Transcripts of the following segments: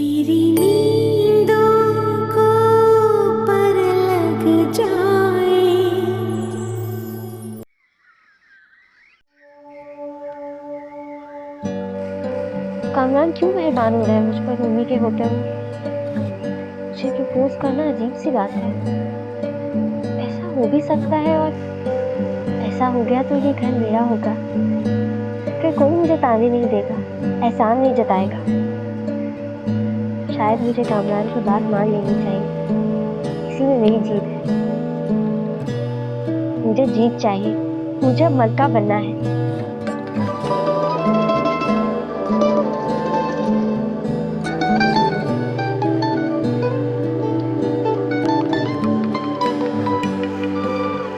मेरी नींदों को पर लग जाए। कामरान क्यों मेहरबान हो रहा है मुझ पर मम्मी के होते हुए? मुझे प्रपोज करना अजीब सी बात है। ऐसा हो भी सकता है और ऐसा हो गया तो ये घर मेरा होगा। फिर कोई मुझे ताने नहीं देगा, एहसान नहीं जताएगा। शायद मुझे कामरान की बात मान लेनी चाहिए। इसी में मेरी जीत है। मुझे जीत चाहिए, मुझे अब मलका बनना है।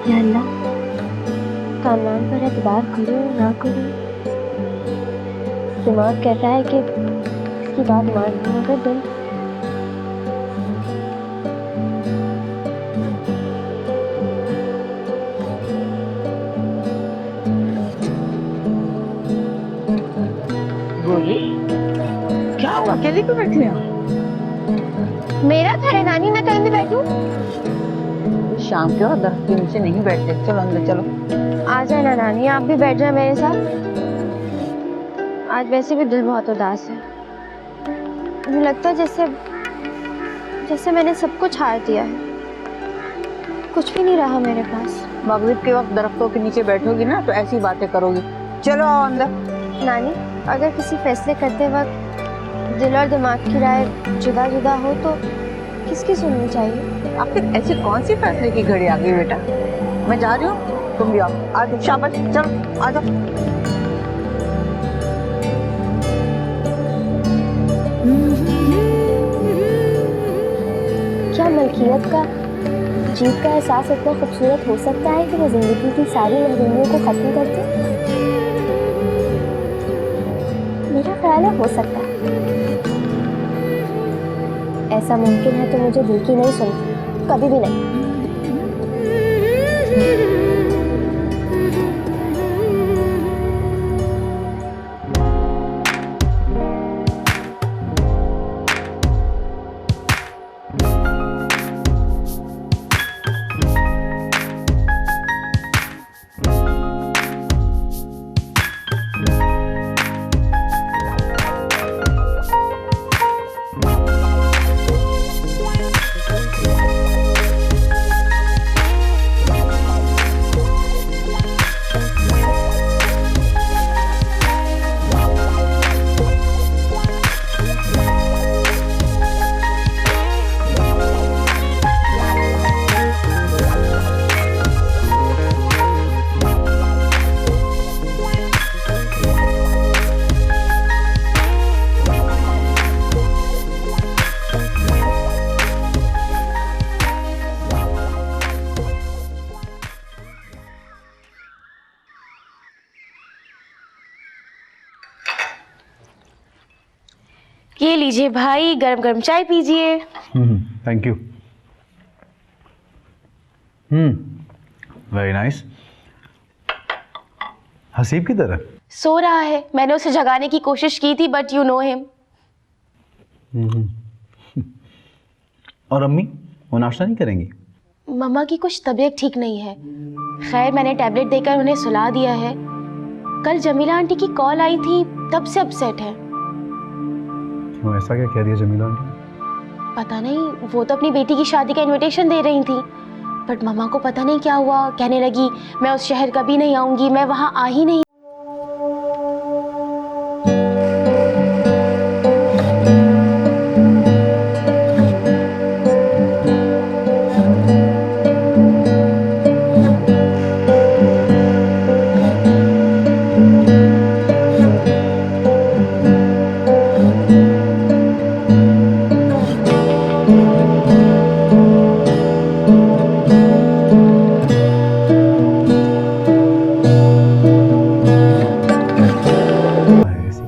या अल्लाह, कामरान पर एतबार करूं ना करूं, दिमाग कहता है कि इसकी बात मान लूं, मगर दिल गोरी, क्या हुआ? अकेले क्यों बैठी हैं? मेरा घर है नानी, मैं कहीं भी बैठूं? शाम के वक्त दरख्त के नीचे नहीं बैठते। चलो अंदर चलो। आ जाए ना नानी, आप भी बैठ जाए मेरे साथ। आज वैसे भी दिल बहुत उदास है। मुझे लगता है जैसे जैसे मैंने सब कुछ हार दिया है। कुछ भी नहीं रहा मेरे पास। मगरिब के वक्त दरख्तों के नीचे बैठोगी ना तो ऐसी बातें करोगी। चलो आओ अंदर। नानी, अगर किसी फैसले करते वक्त दिल और दिमाग की राय जुदा जुदा हो तो किसकी सुननी चाहिए? आखिर ऐसी कौन सी फैसले की घड़ी आ गई बेटा? मैं जा रही हूँ, तुम भी आओ। आ जाओ, शाबाश, चलो आ जाओ। क्या मलकियत का जीत का एहसास इतना खूबसूरत हो सकता है कि वो जिंदगी की सारी महरूमियों को खत्म कर दे? मेरा ख्याल है हो सकता है। ऐसा मुमकिन है तो मुझे दिल की नहीं सुनती, कभी भी नहीं। ये लीजिए भाई, गरम गरम चाय पीजिए। Thank you. Very nice. Haseeb की तरह सो रहा है, मैंने उसे जगाने की कोशिश की थी बट यू नो हिम। और अम्मी वो नाश्ता नहीं करेंगी? मम्मा की कुछ तबीयत ठीक नहीं है। खैर मैंने टैबलेट देकर उन्हें सुला दिया है। कल जमीला आंटी की कॉल आई थी, तब से अपसेट है। क्यों, ऐसा क्या कह दिया जमीला आंटी? पता नहीं, वो तो अपनी बेटी की शादी का इनविटेशन दे रही थी बट मम्मा को पता नहीं क्या हुआ, कहने लगी मैं उस शहर कभी नहीं आऊंगी, मैं वहां आ ही नहीं।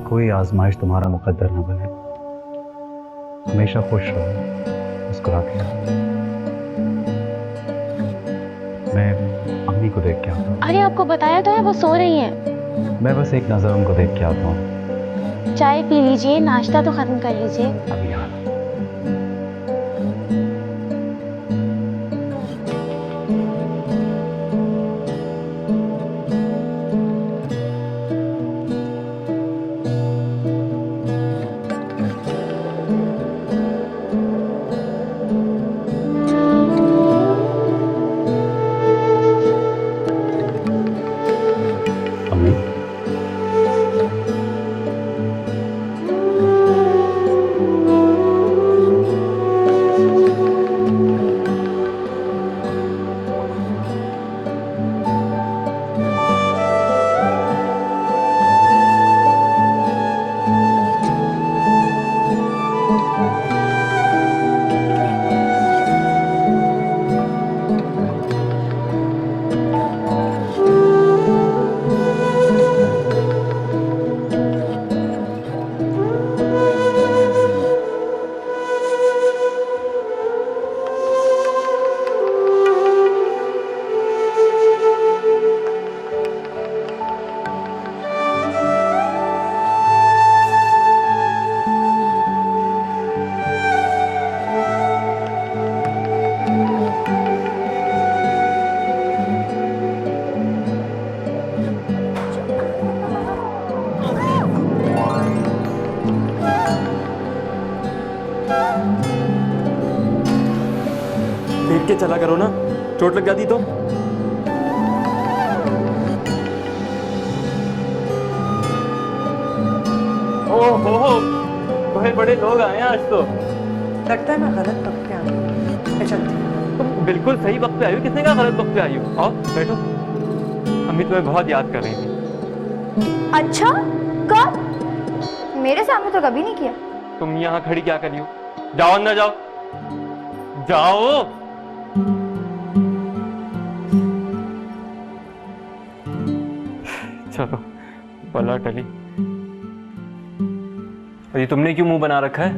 कोई आजमाइश तुम्हारा मुकद्दर न बने। हमेशा खुश रहो, मुस्कुराते रहो। मैं अम्मी को देख के आता हूँ। अरे आपको बताया तो है, वो सो रही हैं। मैं बस एक नज़र उनको देख के आता हूँ। चाय पी लीजिए, नाश्ता तो खत्म कर लीजिए। अभी आता हूँ। देख के चला करो ना, चोट लग जाती तो। ओहो, बड़े बड़े लोग आए हैं आज तो। लगता है मैं गलत वक्त पे आ गई। मैं चलती हूँ। तुम बिल्कुल सही वक्त पे आई हो। किसने कहा गलत वक्त पे आई हो? आओ बैठो, अम्मी तुम्हें बहुत याद कर रही थी। अच्छा, कब? मेरे सामने तो कभी नहीं किया। तुम यहाँ खड़ी क्या कर रही हो? जाओ अंदर जाओ, जाओ। चलो बला टली। अरे तुमने क्यों मुंह बना रखा है?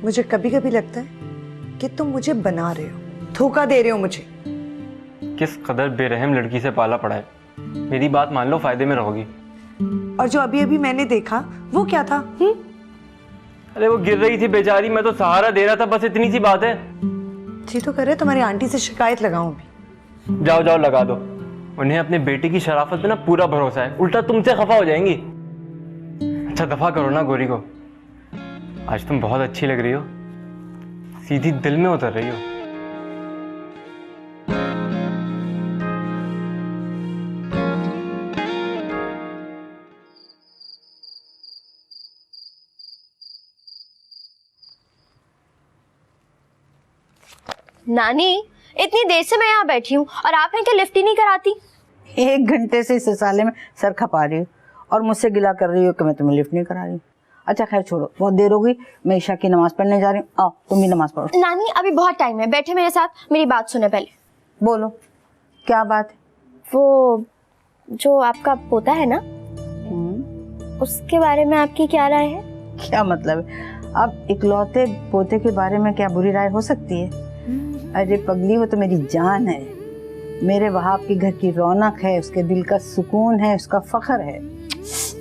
मुझे कभी कभी लगता है कि तुम मुझे बना रहे हो, धोखा दे रहे हो मुझे। किस कदर बेरहम लड़की से पाला पड़ा है। मेरी बात मान लो, फायदे में रहोगी। और जो अभी अभी मैंने देखा वो क्या था? अरे वो गिर रही थी बेचारी, मैं तो सहारा दे रहा था, बस इतनी सी बात है। जी तो करे तुम्हारी आंटी से शिकायत लगाऊं भी। जाओ जाओ लगा दो। उन्हें अपने बेटे की शराफत पे ना पूरा भरोसा है, उल्टा तुमसे खफा हो जाएंगी। अच्छा दफा करो ना गोरी को। आज तुम बहुत अच्छी लग रही हो, सीधी दिल में उतर रही हो। नानी, इतनी देर से मैं यहाँ बैठी हूँ और आप हैं क्या लिफ्ट ही नहीं कराती? 1 घंटे से इस साले में सर खपा रही हो और मुझसे गिला कर रही हो कि मैं तुम्हें लिफ्ट नहीं करा रही हूँ। अच्छा खैर छोड़ो, बहुत देर हो गई, मैं ईशा की नमाज पढ़ने जा रही हूँ। आओ तुम भी नमाज पढ़ो। नानी अभी बहुत टाइम है, बैठे मेरे साथ, मेरी बात सुने पहले। बोलो क्या बात है? वो जो आपका पोता है ना, उसके बारे में आपकी क्या राय है? क्या मतलब है? अब इकलौते पोते के बारे में क्या बुरी राय हो सकती है? अरे पगली, वो तो मेरी जान है, मेरे वहाब के घर की रौनक है, उसके दिल का सुकून है, उसका फख्र है।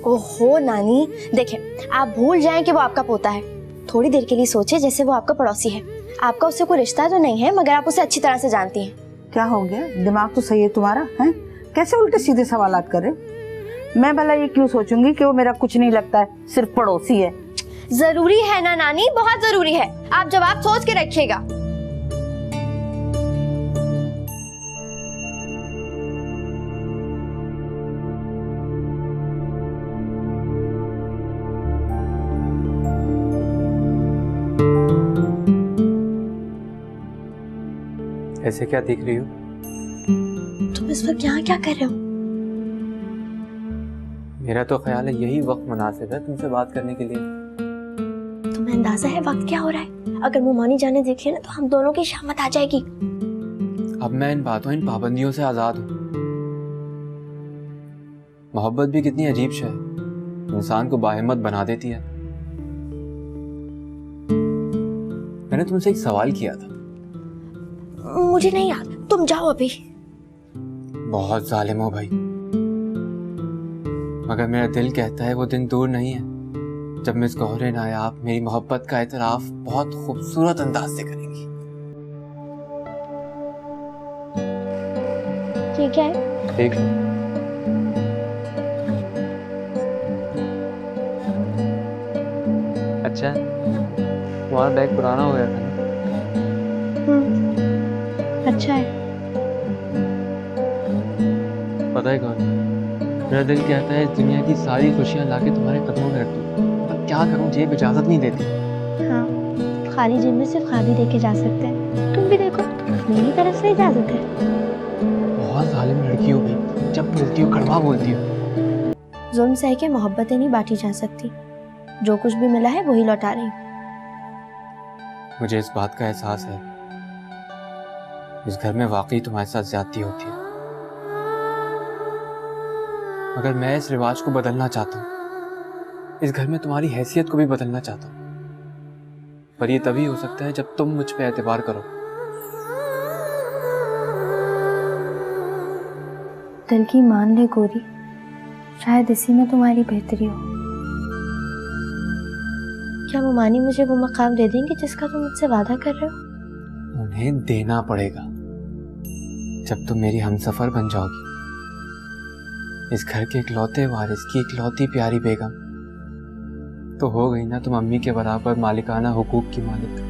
ओहो नानी, देखें आप भूल जाएं कि वो आपका पोता है। थोड़ी देर के लिए सोचे जैसे वो आपका पड़ोसी है। आपका उससे कोई रिश्ता तो नहीं है, मगर आप उसे अच्छी तरह से जानती हैं। क्या हो गया? दिमाग तो सही है तुम्हारा, है? कैसे उल्टे सीधे सवालात कर रहे हो? मैं भला ये क्यों सोचूंगी कि वो मेरा कुछ नहीं लगता है, सिर्फ पड़ोसी है। जरूरी है ना नानी, बहुत जरूरी है। आप जवाब सोच के रखिएगा। ऐसे क्या देख रही हो? तुम इस वक्त यहाँ क्या कर रहे हो? मेरा तो ख्याल है यही वक्त मुनासिब है तुमसे बात करने के लिए। तुम्हें अंदाजा है वक्त क्या हो रहा है? अगर मुमानी जाने देख लिया ना तो हम दोनों की शामत आ जाएगी। अब मैं इन बातों, इन पाबंदियों से आजाद हूँ। मोहब्बत भी कितनी अजीब शय है, इंसान को बाहिम्मत बना देती है। मैंने तुमसे एक सवाल किया था। मुझे नहीं याद, तुम जाओ अभी। बहुत जालिम हो भाई, मगर मेरा दिल कहता है वो दिन दूर नहीं है जब मिस गौहर नायाब मेरी मोहब्बत का एतराफ बहुत खूबसूरत अंदाज से करेंगी। ये क्या है? देख लो। अच्छा, तुम्हारा बैग पुराना हो गया था ना? अच्छा है। पता है कौन, मेरा दिल कहता है इस दुनिया की सारी खुशियां लाके तुम्हारे कदमों में रख दूं, पर क्या करूं, जेब इजाजत नहीं देती। हाँ, खाली जेब में सिर्फ खादी देके जा सकते हैं। तुम भी देखो, मेरी तरफ से इजाजत है। बहुत जालिम लड़की हो भाई, जब मिलती हो कड़वा बोलती हो। जुल्म सह के मोहब्बतें नहीं बांटी जा सकती, जो कुछ भी मिला है वही लौटा रही। मुझे इस बात का एहसास है, इस घर में वाकई तुम्हारे साथ ज्यादती होती है, मगर मैं इस रिवाज को बदलना चाहता हूँ। इस घर में तुम्हारी हैसियत को भी बदलना चाहता हूँ, पर यह तभी हो सकता है जब तुम मुझ पे एतबार करो। दिल की मान ले गोरी, शायद इसी में तुम्हारी बेहतरी हो। क्या मुमानी मुझे वो मकाम दे देंगे जिसका तुम मुझसे वादा कर रहे हो? उन्हें देना पड़ेगा जब तुम मेरी हमसफर बन जाओगी। इस घर के इकलौते वारिस की इकलौती प्यारी बेगम तो हो गई ना तुम अम्मी के बराबर मालिकाना हुकूक की मालिक।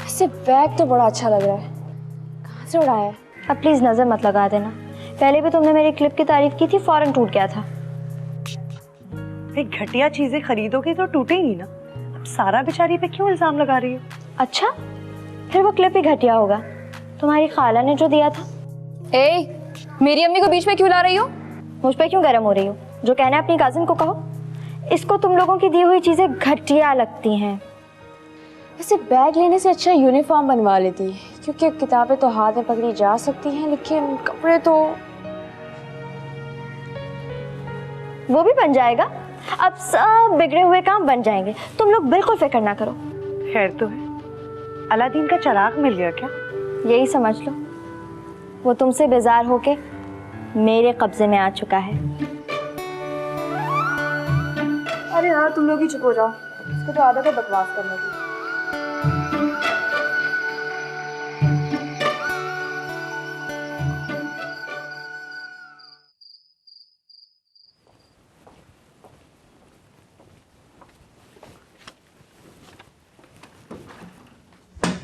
ऐसे बैग तो बड़ा अच्छा लग रहा है, कहाँ से उड़ाया है? अब प्लीज नजर मत लगा देना, पहले भी तुमने मेरी क्लिप की तारीफ की थी, फौरन टूट गया था। घटिया चीजें खरीदोगी तो टूटेगी ना। अब सारा बेचारी पे क्यों इल्जाम लगा रही हो? अच्छा, फिर वो क्लिप ही घटिया होगा, तुम्हारी खाला ने जो दिया था। मेरी अम्मी को बीच में क्यों ला रही हो? मुझ पे क्यों गर्म हो रही हो? जो कहना है अपनी कजिन को कहो। इसको तुम लोगों की दी हुई चीजें घटिया लगती हैं। वैसे बैग लेने से अच्छा यूनिफॉर्म बनवा लेती, क्योंकि किताबें तो हाथ में पकड़ी जा सकती हैं, लेकिन कपड़े तो वो भी बन जाएगा। अब सब बिगड़े हुए काम बन जाएंगे, तुम लोग बिल्कुल फिक्र ना करो। खैर तो है, अलादीन का चिराग मिल गया क्या? यही समझ लो, वो तुमसे बेजार होके मेरे कब्जे में आ चुका है। अरे यार तुम लोग ही चुप हो जाओ, इसको तो आदत है बकवास करने की।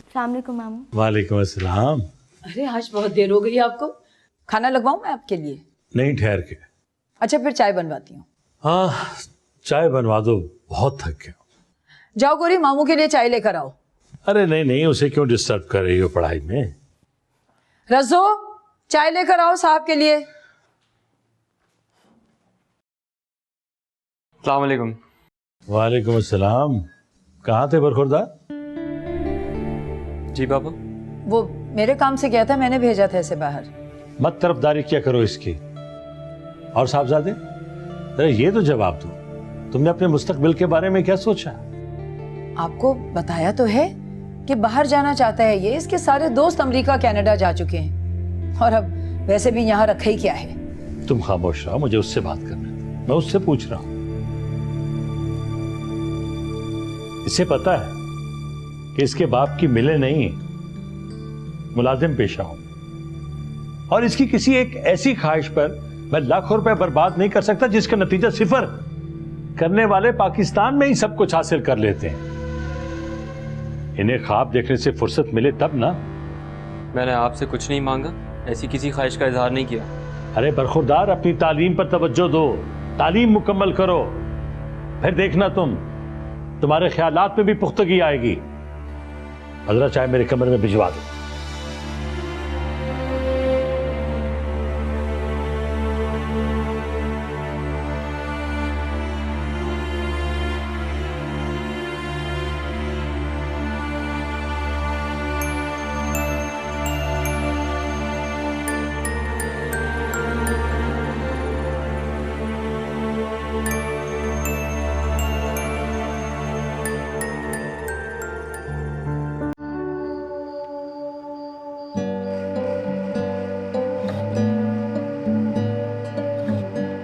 अस्सलाम वालेकुम मामू। वालेकुम अस्सलाम। अरे आज बहुत देर हो गई आपको, खाना लगवाऊं मैं आपके लिए? नहीं, ठहर के। अच्छा फिर चाय बनवाती हूँ। हाँ, चाय बनवा दो, बहुत थक गया। जाओ गोरी, मामू के लिए चाय लेकर आओ। अरे नहीं नहीं, उसे क्यों डिस्टर्ब कर रही हो पढ़ाई में? रजो, चाय लेकर आओ साहब के लिए। अस्सलाम वालेकुम। वालेकुम अस्सलाम। कहाँ थे बरखुरदार? जी पापा। वो मेरे काम से गया था, मैंने भेजा था इसे बाहर। मत तरफदारी क्या करो इसकी। और साहबजादे, अरे ये तो जवाब दो, तुमने अपने मुस्तकबिल के बारे में क्या सोचा? आपको बताया तो है कि बाहर जाना चाहता है ये। इसके सारे दोस्त अमेरिका कनाडा जा चुके हैं, और अब वैसे भी यहाँ रखा ही क्या है। तुम खामोश रहो, मुझे उससे बात करने दो, मैं उससे पूछ रहा हूँ। इसे पता है कि इसके बाप की मिले नहीं मुलाजिम पेशा हूं, और इसकी किसी एक ऐसी ख्वाहिश पर मैं लाखों रुपए बर्बाद नहीं कर सकता जिसका नतीजा सिफर। करने वाले पाकिस्तान में ही सब कुछ हासिल कर लेते हैं। इन्हें ख्वाब देखने से फुर्सत मिले तब ना। मैंने आपसे कुछ नहीं मांगा, ऐसी किसी ख्वाहिश का इजहार नहीं किया। अरे बरखुरदार, अपनी तालीम पर तवज्जो दो, तालीम मुकम्मल करो, फिर देखना तुम्हारे ख्यालात में भी पुख्तगी आएगी। हजरा चाय मेरे कमरे में भिजवा दो।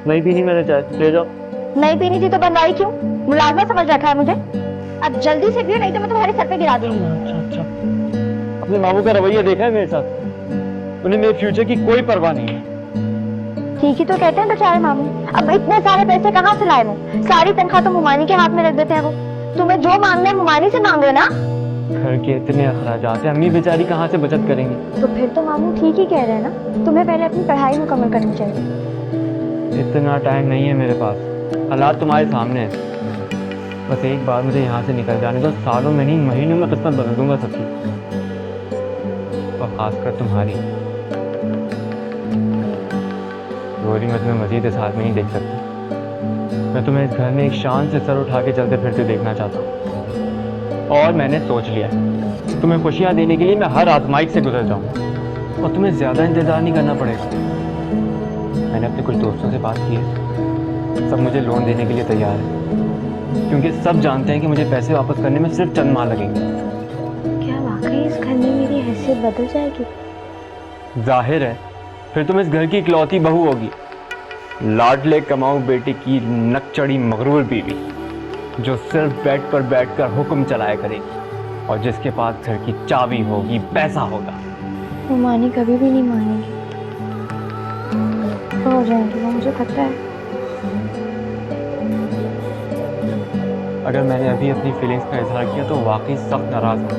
नहीं पीनी मैंने चाय, ले जाओ। नहीं पीनी थी तो बनवाई क्यों? मुलाजमा समझ रखा है मुझे? अब जल्दी से पियो, नहीं तो मैं तुम्हारे सर पे गिरा दूंगी। अच्छा, अपने मामू का रवैया देखा है मेरे साथ, उन्हें मेरे फ्यूचर की कोई परवाह नहीं है। ठीक ही तो कहते हैं बेचारे मामू। अब इतने सारे पैसे कहाँ से लाए वो? सारी तनख्वाह तो मुमानी के हाथ में रख देते हैं वो। तुम्हें जो मांगना है मुमानी से मांगो ना। घर के इतने अखराजात हैं, अम्मी बेचारी कहाँ से बचत करेंगी? तो फिर तो मामू ठीक ही कह रहे हैं ना, तुम्हें पहले अपनी पढ़ाई मुकम्मल करनी चाहिए। इतना टाइम नहीं है मेरे पास, हालात तुम्हारे सामने है। बस एक बार मुझे यहाँ से निकल जाने दो, सालों में नहीं महीनों में किस्मत बदल दूंगा सबकी, और खासकर तुम्हारी। गोरी, मैं तुम्हें मजीद इस हाल में नहीं देख सकता। मैं तुम्हें इस घर में एक शान से सर उठा के चलते फिरते देखना चाहता हूँ, और मैंने सोच लिया है तुम्हें खुशियाँ देने के लिए मैं हर आजमाइश से गुजर जाऊँ, और तुम्हें ज़्यादा इंतज़ार नहीं करना पड़ेगा। मैंने अपने कुछ दोस्तों से बात की है, सब मुझे लोन देने के लिए तैयार है, क्योंकि सब जानते हैं कि मुझे पैसे वापस करने में सिर्फ चंद माह लगेंगे। क्या वाकई इस घर में मेरी हैसियत बदल जाएगी? जाहिर है, फिर तुम इस घर की इकलौती बहू होगी, लाडले कमाऊ बेटे की नकचड़ी मगरूर बीवी। जो सिर्फ बेड पर बैठकर हुक्म चलाया करेगी और जिसके पास घर की चाबी होगी, पैसा होगा। वो मानी कभी भी नहीं मानेगी, तो हो जाएंगी वो, मुझे पता है। अगर मैंने अभी अपनी फीलिंग्स का इजहार किया तो वाकई सख्त नाराज हूँ,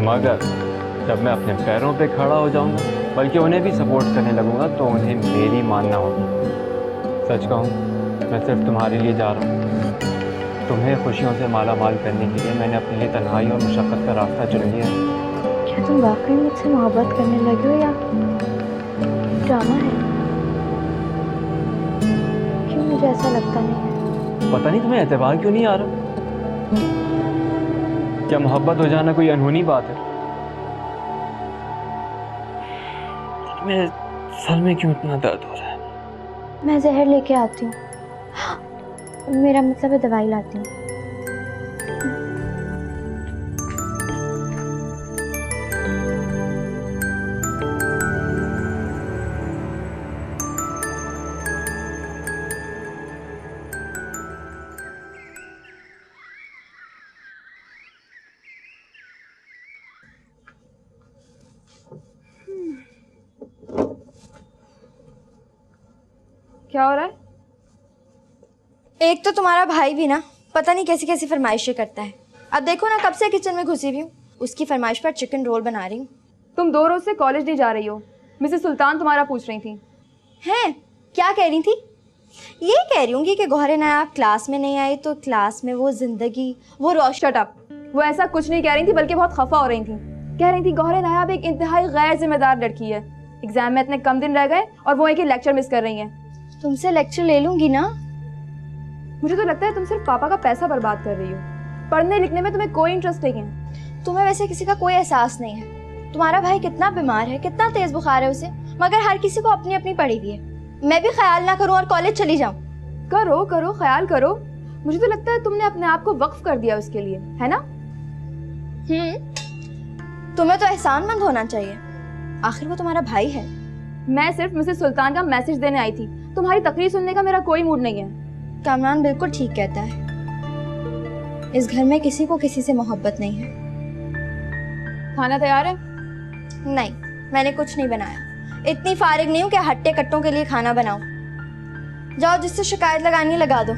मगर जब मैं अपने पैरों पे खड़ा हो जाऊंगा, बल्कि उन्हें भी सपोर्ट करने लगूंगा, तो उन्हें मेरी मानना होगी। सच कहूँ, मैं सिर्फ तुम्हारे लिए जा रहा हूँ। तुम्हें खुशियों से माला माल करने के लिए मैंने अपने लिए तन्हाई और मुशक्क़त का रास्ता चुन लिया है। क्या तुम वाकई मुझसे मोहब्बत करने लगे हो या ड्रामा है? क्यों मुझे ऐसा लगता नहीं है? पता नहीं तुम्हें एतबार क्यों नहीं आ रहा? क्या मोहब्बत हो जाना कोई अनहोनी बात है? मेरे सर में क्यों इतना दर्द हो रहा है? मैं जहर लेके आती हूँ, मेरा मतलब है दवाई लाती हूँ। क्या हो रहा है? एक तो तुम्हारा भाई भी ना पता नहीं कैसी कैसी फरमाइशें करता है। अब देखो ना, कब से किचन में घुसी हुई हूँ, उसकी फरमाइश पर चिकन रोल बना रही हूँ। तुम 2 रोज से कॉलेज नहीं जा रही हो, मिसेस सुल्तान तुम्हारा पूछ रही थी। हैं? क्या कह रही थी? ये कह रही होंगी कि गौहर नायाब क्लास में नहीं आई तो क्लास में वो जिंदगी, वो रोशट अप। वो ऐसा कुछ नहीं कह रही थी, बल्कि बहुत खफा हो रही थी। कह रही थी गौहर नायाब एक इंतहाई गैर जिम्मेदार लड़की है, एग्जाम में इतने कम दिन रह गए और वो एक ही लेक्चर मिस कर रही है। तुमसे लेक्चर ले लूंगी ना। मुझे तो लगता है तुम सिर्फ पापा का पैसा बर्बाद कर रही हो, पढ़ने लिखने में तुम्हें कोई इंटरेस्ट नहीं है। तुम्हें वैसे किसी का कोई एहसास नहीं है। तुम्हारा भाई कितना बीमार है, कितना तेज बुखार है उसे, मगर हर किसी को अपनी अपनी पड़ी हुई है। मैं भी ख्याल ना करूं और कॉलेज चली जाऊं? करो करो, ख्याल करो। मुझे तो लगता है तुमने अपने आप को वक्फ कर दिया उसके लिए, है ना? तुम्हें तो एहसानमंद होना चाहिए, आखिर वो तुम्हारा भाई है। मैं सिर्फ मिसेस सुल्तान का मैसेज देने आई थी, तुम्हारी तकरीर सुनने का मेरा कोई मूड नहीं है। कामरान बिल्कुल ठीक कहता है, इस घर में किसी को किसी से मोहब्बत नहीं है। खाना तैयार है? नहीं, मैंने कुछ नहीं बनाया। इतनी फारिग नहीं हूँ कि हट्टे कट्टों के लिए खाना बनाऊं। जाओ, जिससे शिकायत लगानी लगा दो।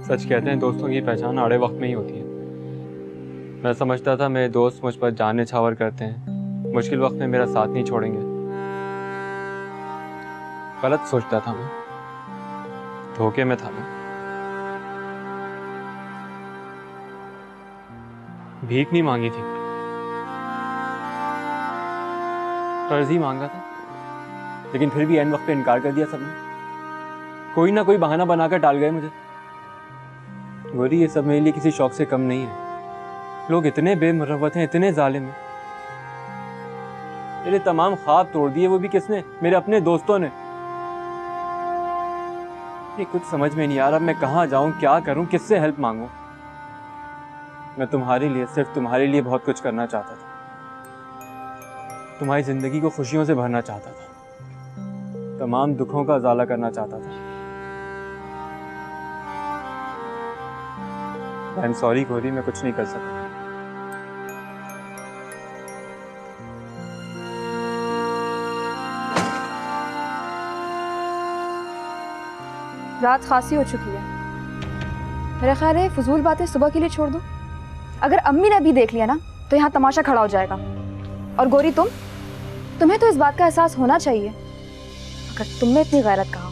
सच कहते हैं दोस्तों की पहचान आड़े वक्त में ही होती है। मैं समझता था मेरे दोस्त मुझ पर जान निछावर करते हैं, मुश्किल वक्त में मेरा साथ नहीं छोड़ेंगे। गलत सोचता था मैं, धोखे में था मैं। भीख नहीं मांगी थी, कर्ज ही मांगा था, लेकिन फिर भी एंड वक्त पे इनकार कर दिया सबने। कोई ना कोई बहाना बनाकर टाल गए मुझे। गोरी, ये सब मेरे लिए किसी शौक से कम नहीं है। लोग इतने बेमुरव्वत हैं, इतने जालिम हैं। मेरे तमाम ख्वाब तोड़ दिए, वो भी किसने? मेरे अपने दोस्तों ने। ये कुछ समझ में नहीं आ रहा, मैं कहाँ जाऊं, क्या करूं, किससे हेल्प मांगूं। मैं तुम्हारे लिए, सिर्फ तुम्हारे लिए बहुत कुछ करना चाहता था। तुम्हारी जिंदगी को खुशियों से भरना चाहता था, तमाम दुखों का उजाला करना चाहता था। आई एम सॉरी गौरी, मैं कुछ नहीं कर सकता। रात खासी हो चुकी है, मेरा ख्याल है फजूल बातें सुबह के लिए छोड़ दो। अगर अम्मी ने भी देख लिया ना तो यहाँ तमाशा खड़ा हो जाएगा। और गौरी, तुम्हें तो इस बात का एहसास होना चाहिए, अगर तुमने इतनी गैरत कहा।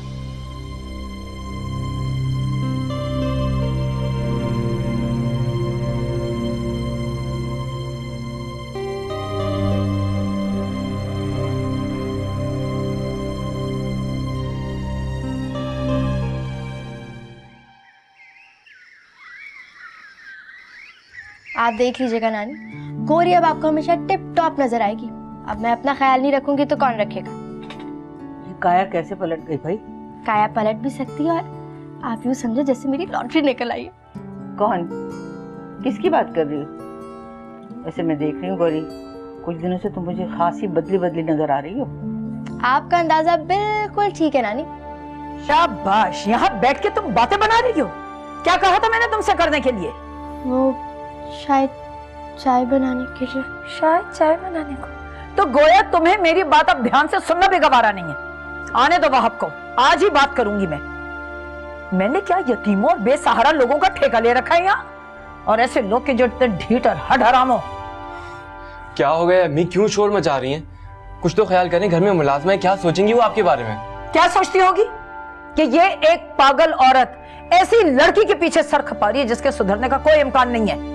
आप देख लीजिएगा नानी, गौरी अब आपको हमेशा टिप टॉप नजर आएगी। अब मैं अपना ख्याल नहीं रखूंगी तो कौन रखेगा? ये काया कैसे पलट गई भाई? काया पलट भी सकती है और आप यूँ समझे जैसे मेरी लॉटरी निकल आई है। कौन? किसकी बात कर रही हो? वैसे मैं देख रही हूँ गौरी, कुछ दिनों से तुम मुझे खासी बदली बदली नजर आ रही हो। आपका अंदाजा बिल्कुल ठीक है नानी। शाबाश, यहाँ बैठ के तुम बातें बना रही हो। क्या कहा था मैंने तुमसे करने के लिए? वो शायद चाय बनाने के लिए। शायद चाय बनाने को? तो गोया तुम्हें मेरी बात अब ध्यान से सुनना भी गवारा नहीं है। आने दो वहाब को, आज ही बात करूंगी मैं। मैंने क्या यतीमों और बेसहारा लोगों का ठेका ले रखा है यहाँ? और ऐसे लोग के जो इतने ढीठ और हराम हो। क्या हो गया अम्मी, क्यों शोर मचा रही हैं? कुछ तो ख्याल करें, घर में मुलाजमा है, क्या सोचेंगी वो आपके बारे में? क्या सोचती होगी कि ये एक पागल औरत ऐसी लड़की के पीछे सर खपा रही है जिसके सुधरने का कोई इम्कान नहीं है।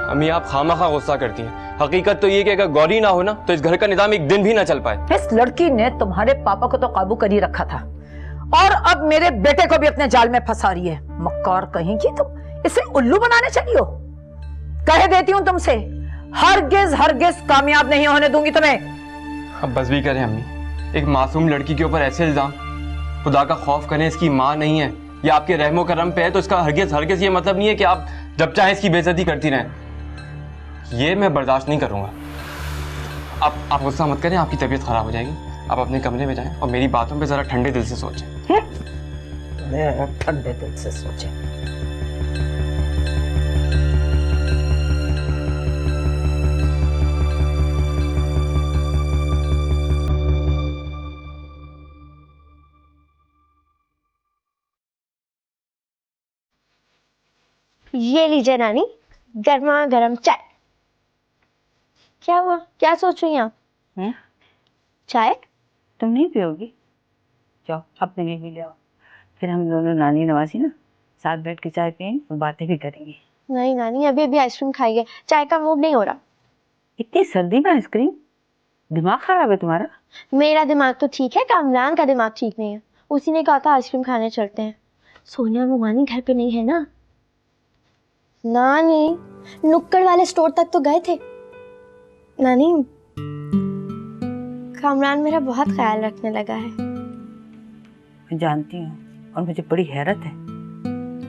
अम्मी आप खामखा गुस्सा करती हैं। हकीकत तो ये कि अगर गौरी ना हो ना तो इस घर का निजाम एक दिन भी ना चल पाए। इस लड़की ने तुम्हारे पापा को तो काबू कर ही रखा था और अब मेरे बेटे को भी अपने जाल में फंसा रही है। मक्कार कहेंगी तुम, इसे उल्लू बनाने चली हो। कह देती हूँ तुमसे, हरगिज हरगिज कामयाब नहीं होने दूंगी तुम्हें। अब बस भी करें अम्मी, एक मासूम लड़की के ऊपर ऐसे इल्जाम। खुदा का खौफ करें, इसकी माँ नहीं है, ये आपके रहमो करम पे है, तो इसका हरगिज हरगिज ये मतलब नहीं है कि आप जब चाहे इसकी बेइज्जती करती रहें। ये मैं बर्दाश्त नहीं करूंगा। आप गुस्सा मत करें, आपकी तबीयत खराब हो जाएगी। आप अपने कमरे में जाएं और मेरी बातों पे जरा ठंडे दिल से सोचें। ठंडे दिल से सोचें। ये लीजिए नानी, गर्मा गर्म चाय। क्या हुआ, क्या सोच रही हैं आप? चाय तुम नहीं पियोगी? जाओ अपने लिए भी ले आओ, फिर हम दोनों नानी नवाजी ना साथ बैठ के चाय पियेंगे और बातें भी करेंगे। नहीं नानी, अभी अभी आइसक्रीम खाई है, चाय का मूड नहीं हो रहा। इतनी सर्दी में आइसक्रीम? दिमाग खराब है तुम्हारा? मेरा दिमाग तो ठीक है, कामरान का दिमाग ठीक नहीं है। उसी ने कहा था आइसक्रीम खाने चलते हैं। सोनिया मोमानी घर पे नहीं है ना? नानी नुक्कड़ वाले स्टोर तक तो गए थे। नानी कामरान मेरा बहुत ख्याल रखने लगा है। मैं जानती हूँ और मुझे बड़ी हैरत है।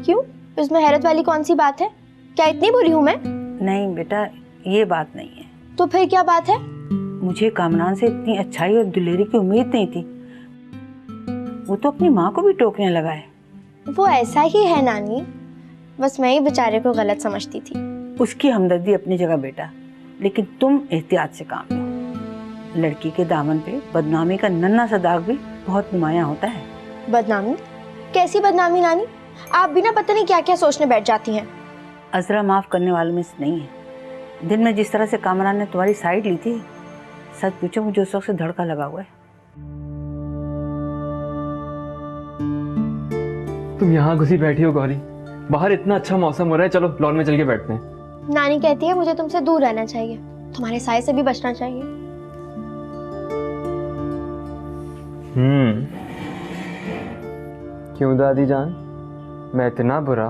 क्यों, इसमें हैरत वाली कौन सी बात है? क्या इतनी बुरी हूँ मैं? नहीं बेटा, ये बात नहीं है। तो फिर क्या बात है? मुझे कामरान से इतनी अच्छाई और दिलेरी की उम्मीद नहीं थी। वो तो अपनी माँ को भी टोकने लगा है। वो ऐसा ही है नानी, बस मैं ही बेचारे को गलत समझती थी। उसकी हमदर्दी अपनी जगह बेटा, लेकिन तुम एहतियात से काम लो। लड़की के दामन पे बदनामी का नन्हा सा दाग भी बहुत नुमाया होता है। बदनामी? कैसी बदनामी नानी? आप भी ना पता नहीं क्या क्या सोचने बैठ जाती हैं। अजरा माफ करने वालों में से नहीं है। दिन में जिस तरह से कामरान ने तुम्हारी साइड ली थी, सच पूछो मुझे उस वक्त से धड़का लगा हुआ है। तुम यहाँ घुसी बैठी हो गौरी, बाहर इतना अच्छा मौसम हो रहा है, चलो लॉन में चल के बैठते हैं। नानी कहती है मुझे तुमसे दूर रहना चाहिए, तुम्हारे साए से भी बचना चाहिए। क्यों दादी जान, मैं इतना बुरा,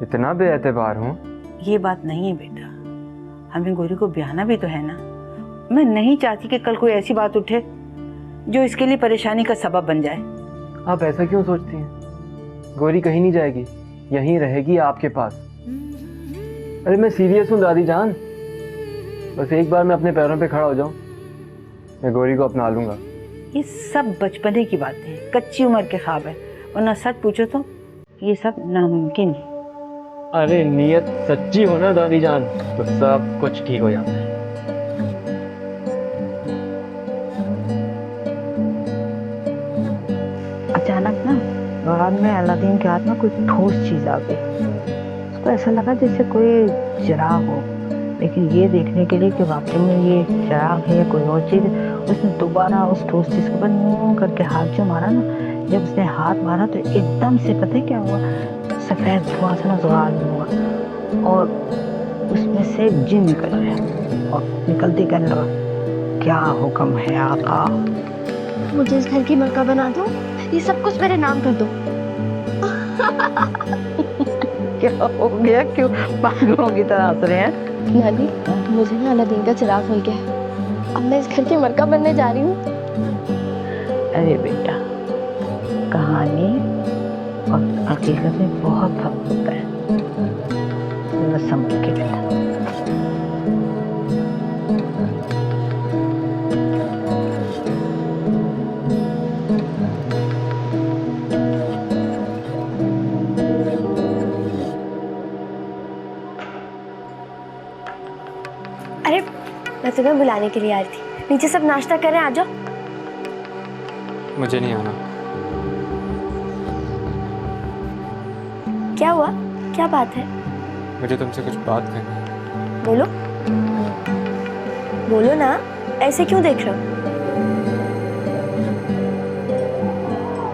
इतना बेएतबार हूँ? ये बात नहीं है बेटा, हमें गौरी को ब्याहना भी तो है ना। मैं नहीं चाहती कि कल कोई ऐसी बात उठे जो इसके लिए परेशानी का सबब बन जाए। आप ऐसा क्यों सोचती हैं? गौरी कहीं नहीं जाएगी, यहीं रहेगी आपके पास। अरे मैं सीरियस हूँ दादी जान, बस एक बार मैं अपने पैरों पे खड़ा हो जाऊं, मैं गौरी को अपना लूंगा। ये सब बचपने की बातें हैं, कच्ची उम्र के ख्वाब है, वरना सच पूछो तो ये सब नामुमकिन है। अरे नीयत सच्ची हो ना दादी जान तो सब कुछ ठीक हो जाता है। अचानक ना रात में अलादीन के हाथ में कोई ठोस चीज आ गई। उसको ऐसा लगा जैसे कोई चिराग हो, लेकिन ये देखने के लिए कि वाकई में ये चिराग है कोई और चीज, उसने दोबारा उस ठोस चीज के ऊपर यूं करके हाथ जो मारा ना, जब उसने हाथ मारा तो एकदम से पता है क्या हुआ, सफेद धुआं सा नजर हुआ और उसमें से जिन निकल गया और निकलते कहने लगा, क्या हुक्म है आका? मुझे इस घर की मलका बना दो, ये सब कुछ मेरे नाम कर दो। क्या हो गया, क्यों पागलों की तरह हंस रहे हैं? नानी, मुझे ना अलादीन का चिराग मिल गया है। अब मैं इस घर की मलका बनने जा रही हूँ। अरे बेटा, कहानी और हकीकत में बहुत फर्क होता है। जरा समझ के बेटा। अरे मैं तुम्हें बुलाने के लिए आई थी, नीचे सब नाश्ता कर रहे हैं, आ जाओ। मुझे नहीं आना। क्या हुआ, क्या बात है? मुझे तुमसे कुछ बात करनी है। बोलो बोलो ना, ऐसे क्यों देख रहे हो?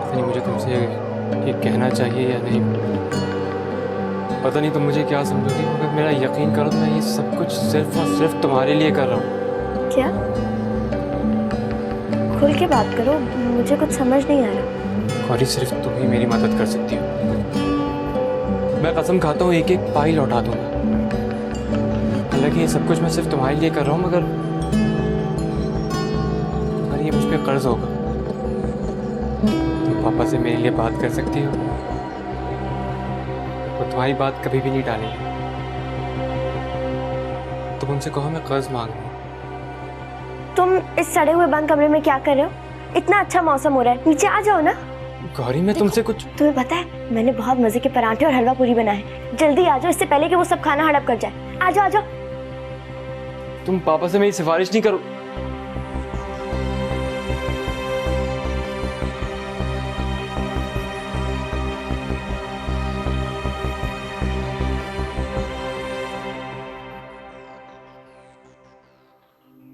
नहीं, मुझे तुमसे ये कहना चाहिए या नहीं पता नहीं, तुम मुझे क्या समझोगी, मगर मेरा यकीन करो, मैं ये सब कुछ सिर्फ और सिर्फ तुम्हारे लिए कर रहा हूँ। क्या? खुल के बात करो, मुझे कुछ समझ नहीं आ रहा। गौरी, सिर्फ तुम ही मेरी मदद कर सकती हो। मैं कसम खाता हूँ एक एक पाई लौटा दूंगा। हालांकि ये सब कुछ मैं सिर्फ तुम्हारे लिए कर रहा हूँ, मगर ये मुझ पे कर्ज होगा। तुम पापा से मेरे लिए बात कर सकती हो, वो तुम्हारी बात कभी भी नहीं टालेंगे। तुम उनसे कहो मैं कर्ज मांग रहा हूँ। तुम इस सड़े हुए बंद कमरे में क्या कर रहे हो? इतना अच्छा मौसम हो रहा है, नीचे आ जाओ ना। गौरी, मैं तुमसे कुछ। तुम्हें पता है मैंने बहुत मजे के पराठे और हलवा पूरी बनाए हैं, जल्दी आ जाओ, इससे पहले कि वो सब खाना हड़प कर जाए। आ जाओ आ जाओ। तुम पापा से मेरी सिफारिश नहीं करो।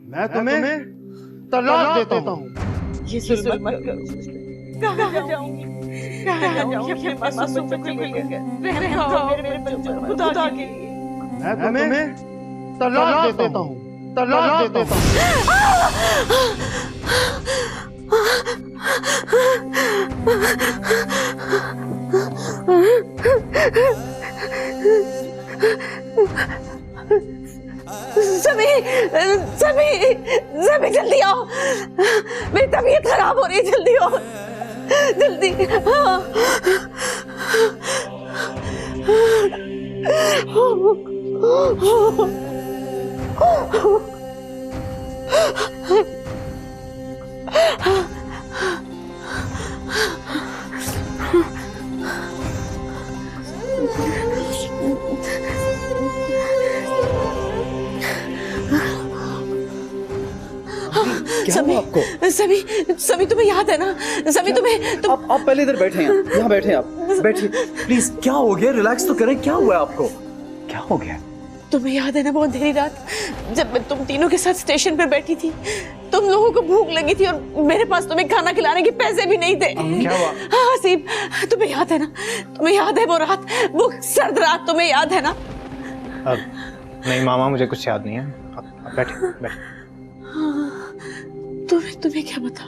मैं तुम्हें तलाक देता हूँ। ये जुल्म मत करो। कहाँ जाऊंगी? कहाँ जाऊंगी अपने मासूम बच्चे को लेकर? रहने दो मेरे बच्चे को, खुदा के लिए। मैं तुम्हें तलाक देता हूँ, तलाक देता हूँ। सभी जल्दी आओ, मेरी तबीयत खराब हो रही है, जल्दी आओ, जल्दी। क्या हुआ आपको? सभी तुम्हें याद है ना? सभी तुम्हें आप पहले इधर बैठे हैं, यहाँ बैठे आप, बैठिए प्लीज। क्या हो गया? रिलैक्स तो करें, क्या हुआ है आपको? क्या हो गया? तुम्हें याद है ना वो अंधेरी रात जब मैं तुम तीनों के साथ स्टेशन पे बैठी थी? तुम लोगों को भूख लगी थी और मेरे पास तुम्हें खाना खिलाने के पैसे भी नहीं थे। क्या हुआ? हाँ हसीब, तुम्हें याद है ना? तुम्हें याद है वो रात, वो सर्द रात, तुम्हें याद है ना? नहीं मामा, मुझे कुछ याद नहीं है। आप बैठे। तुम्हें क्या पता,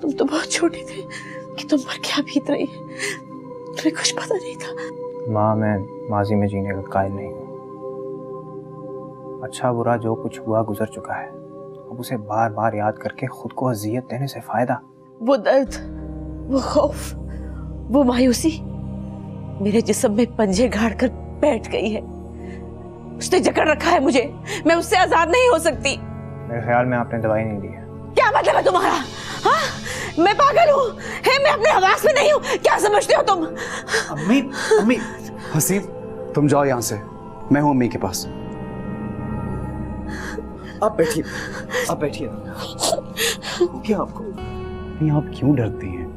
तुम तो बहुत छोटे थे कि तुम पर क्या बीत रही है, तुम्हें कुछ पता नहीं था। माँ, मैं माजी में जीने का कायल नहीं हूँ। अच्छा बुरा जो कुछ हुआ गुजर चुका है, अब उसे बार बार याद करके खुद को अजियत देने से फायदा। वो दर्द, वो खौफ, वो मायूसी मेरे जिस्म में पंजे गाड़ कर बैठ गई है। उसने जकड़ रखा है मुझे, मैं उससे आजाद नहीं हो सकती। मेरे ख्याल में आपने दवाई नहीं ली है। क्या मतलब है तुम्हारा? हाँ, मैं पागल हूँ? मैं अपने हवास में नहीं हूँ, क्या समझते हो तुम? अम्मी, हसीब तुम जाओ यहाँ से, मैं हूँ अम्मी के पास। आप बैठिए। क्या आपको? नहीं, आप क्यों डरती हैं,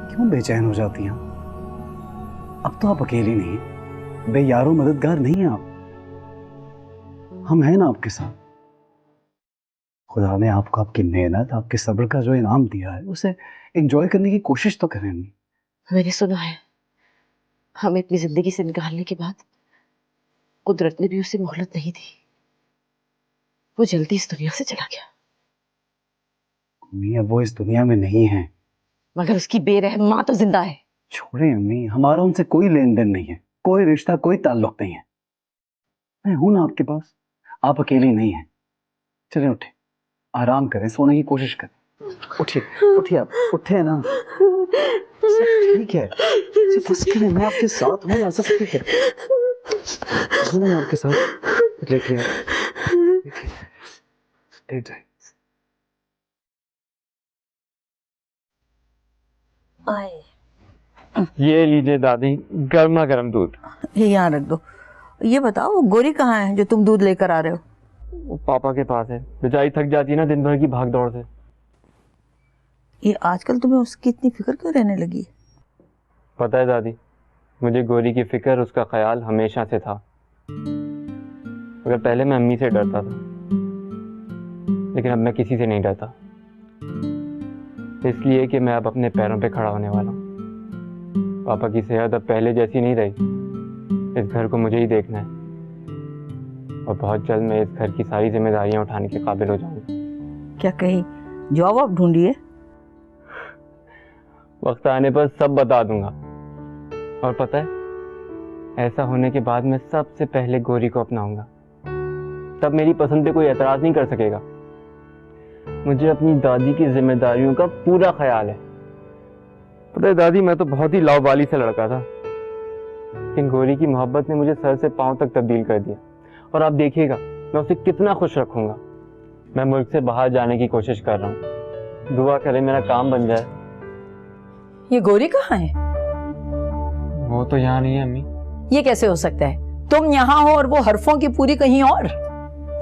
क्यों बेचैन हो जाती हैं? अब तो आप अकेली नहीं, बेयारो मददगार नहीं हैं आप, हम हैं ना आपके साथ। खुदा ने आपको आपकी मेहनत, आपके सब्र का जो इनाम दिया है, उसे एंजॉय करने की कोशिश तो करें। मैंने सुना है हमें अपनी जिंदगी से निकालने के बाद कुदरत ने भी उसे मोहलत नहीं दी, वो जल्दी इस दुनिया से चला गया। अम्मी, अब वो इस दुनिया में नहीं है। मगर उसकी बेरहम माँ तो जिंदा है। छोड़े अम्मी, हमारा उनसे कोई लेन देन नहीं है। कोई रिश्ता, कोई ताल्लुक नहीं है। मैं हूं ना आपके पास, आप अकेली नहीं हैं। चलें उठे, आराम करें, सोने की कोशिश करें। उठिए उठिए, आप उठे ना, ठीक है, बस करें, मैं आपके साथ हूँ ना, सब ठीक है, मैं आपके साथ। लेट जाए। ये लीजिए दादी, गर्मा गर्म दूध। ये यहाँ रख दो। ये बताओ, गोरी कहाँ है जो तुम दूध लेकर आ रहे हो? वो पापा के पास है, बेचारी थक जाती है ना दिन भर की भाग दौड़ से। ये आजकल तुम्हें उसकी इतनी फिक्र क्यों रहने लगी है? पता है दादी, मुझे गोरी की फिक्र, उसका ख्याल हमेशा से था। मगर पहले मैं अम्मी से डरता था, लेकिन अब मैं किसी से नहीं डरता, इसलिए कि मैं अब अपने पैरों पे खड़ा होने वाला हूँ। पापा की सेहत अब पहले जैसी नहीं रही। इस घर को मुझे ही देखना है और बहुत जल्द मैं इस घर की सारी जिम्मेदारियां उठाने के काबिल हो जाऊंगा। क्या कहीं जॉब आप ढूंढिए? वक्त आने पर सब बता दूंगा। और पता है, ऐसा होने के बाद मैं सबसे पहले गोरी को अपनाऊंगा। तब मेरी पसंद पे कोई एतराज नहीं कर सकेगा। मुझे अपनी दादी की जिम्मेदारियों का पूरा ख्याल है। पता है दादी, मैं तो बहुत ही लावाली से लड़का था, लेकिन गोरी की मोहब्बत ने मुझे सर से पांव तक तब्दील कर दिया। और आप देखिएगा मैं उसे कितना खुश रखूंगा। मैं मुल्क से बाहर जाने की कोशिश कर रहा हूँ। दुआ करें मेरा काम बन जाए। ये गोरी कहाँ है? वो तो यहाँ नहीं है अम्मी। ये कैसे हो सकता है? तुम यहाँ हो और वो हरफों की पूरी कहीं और।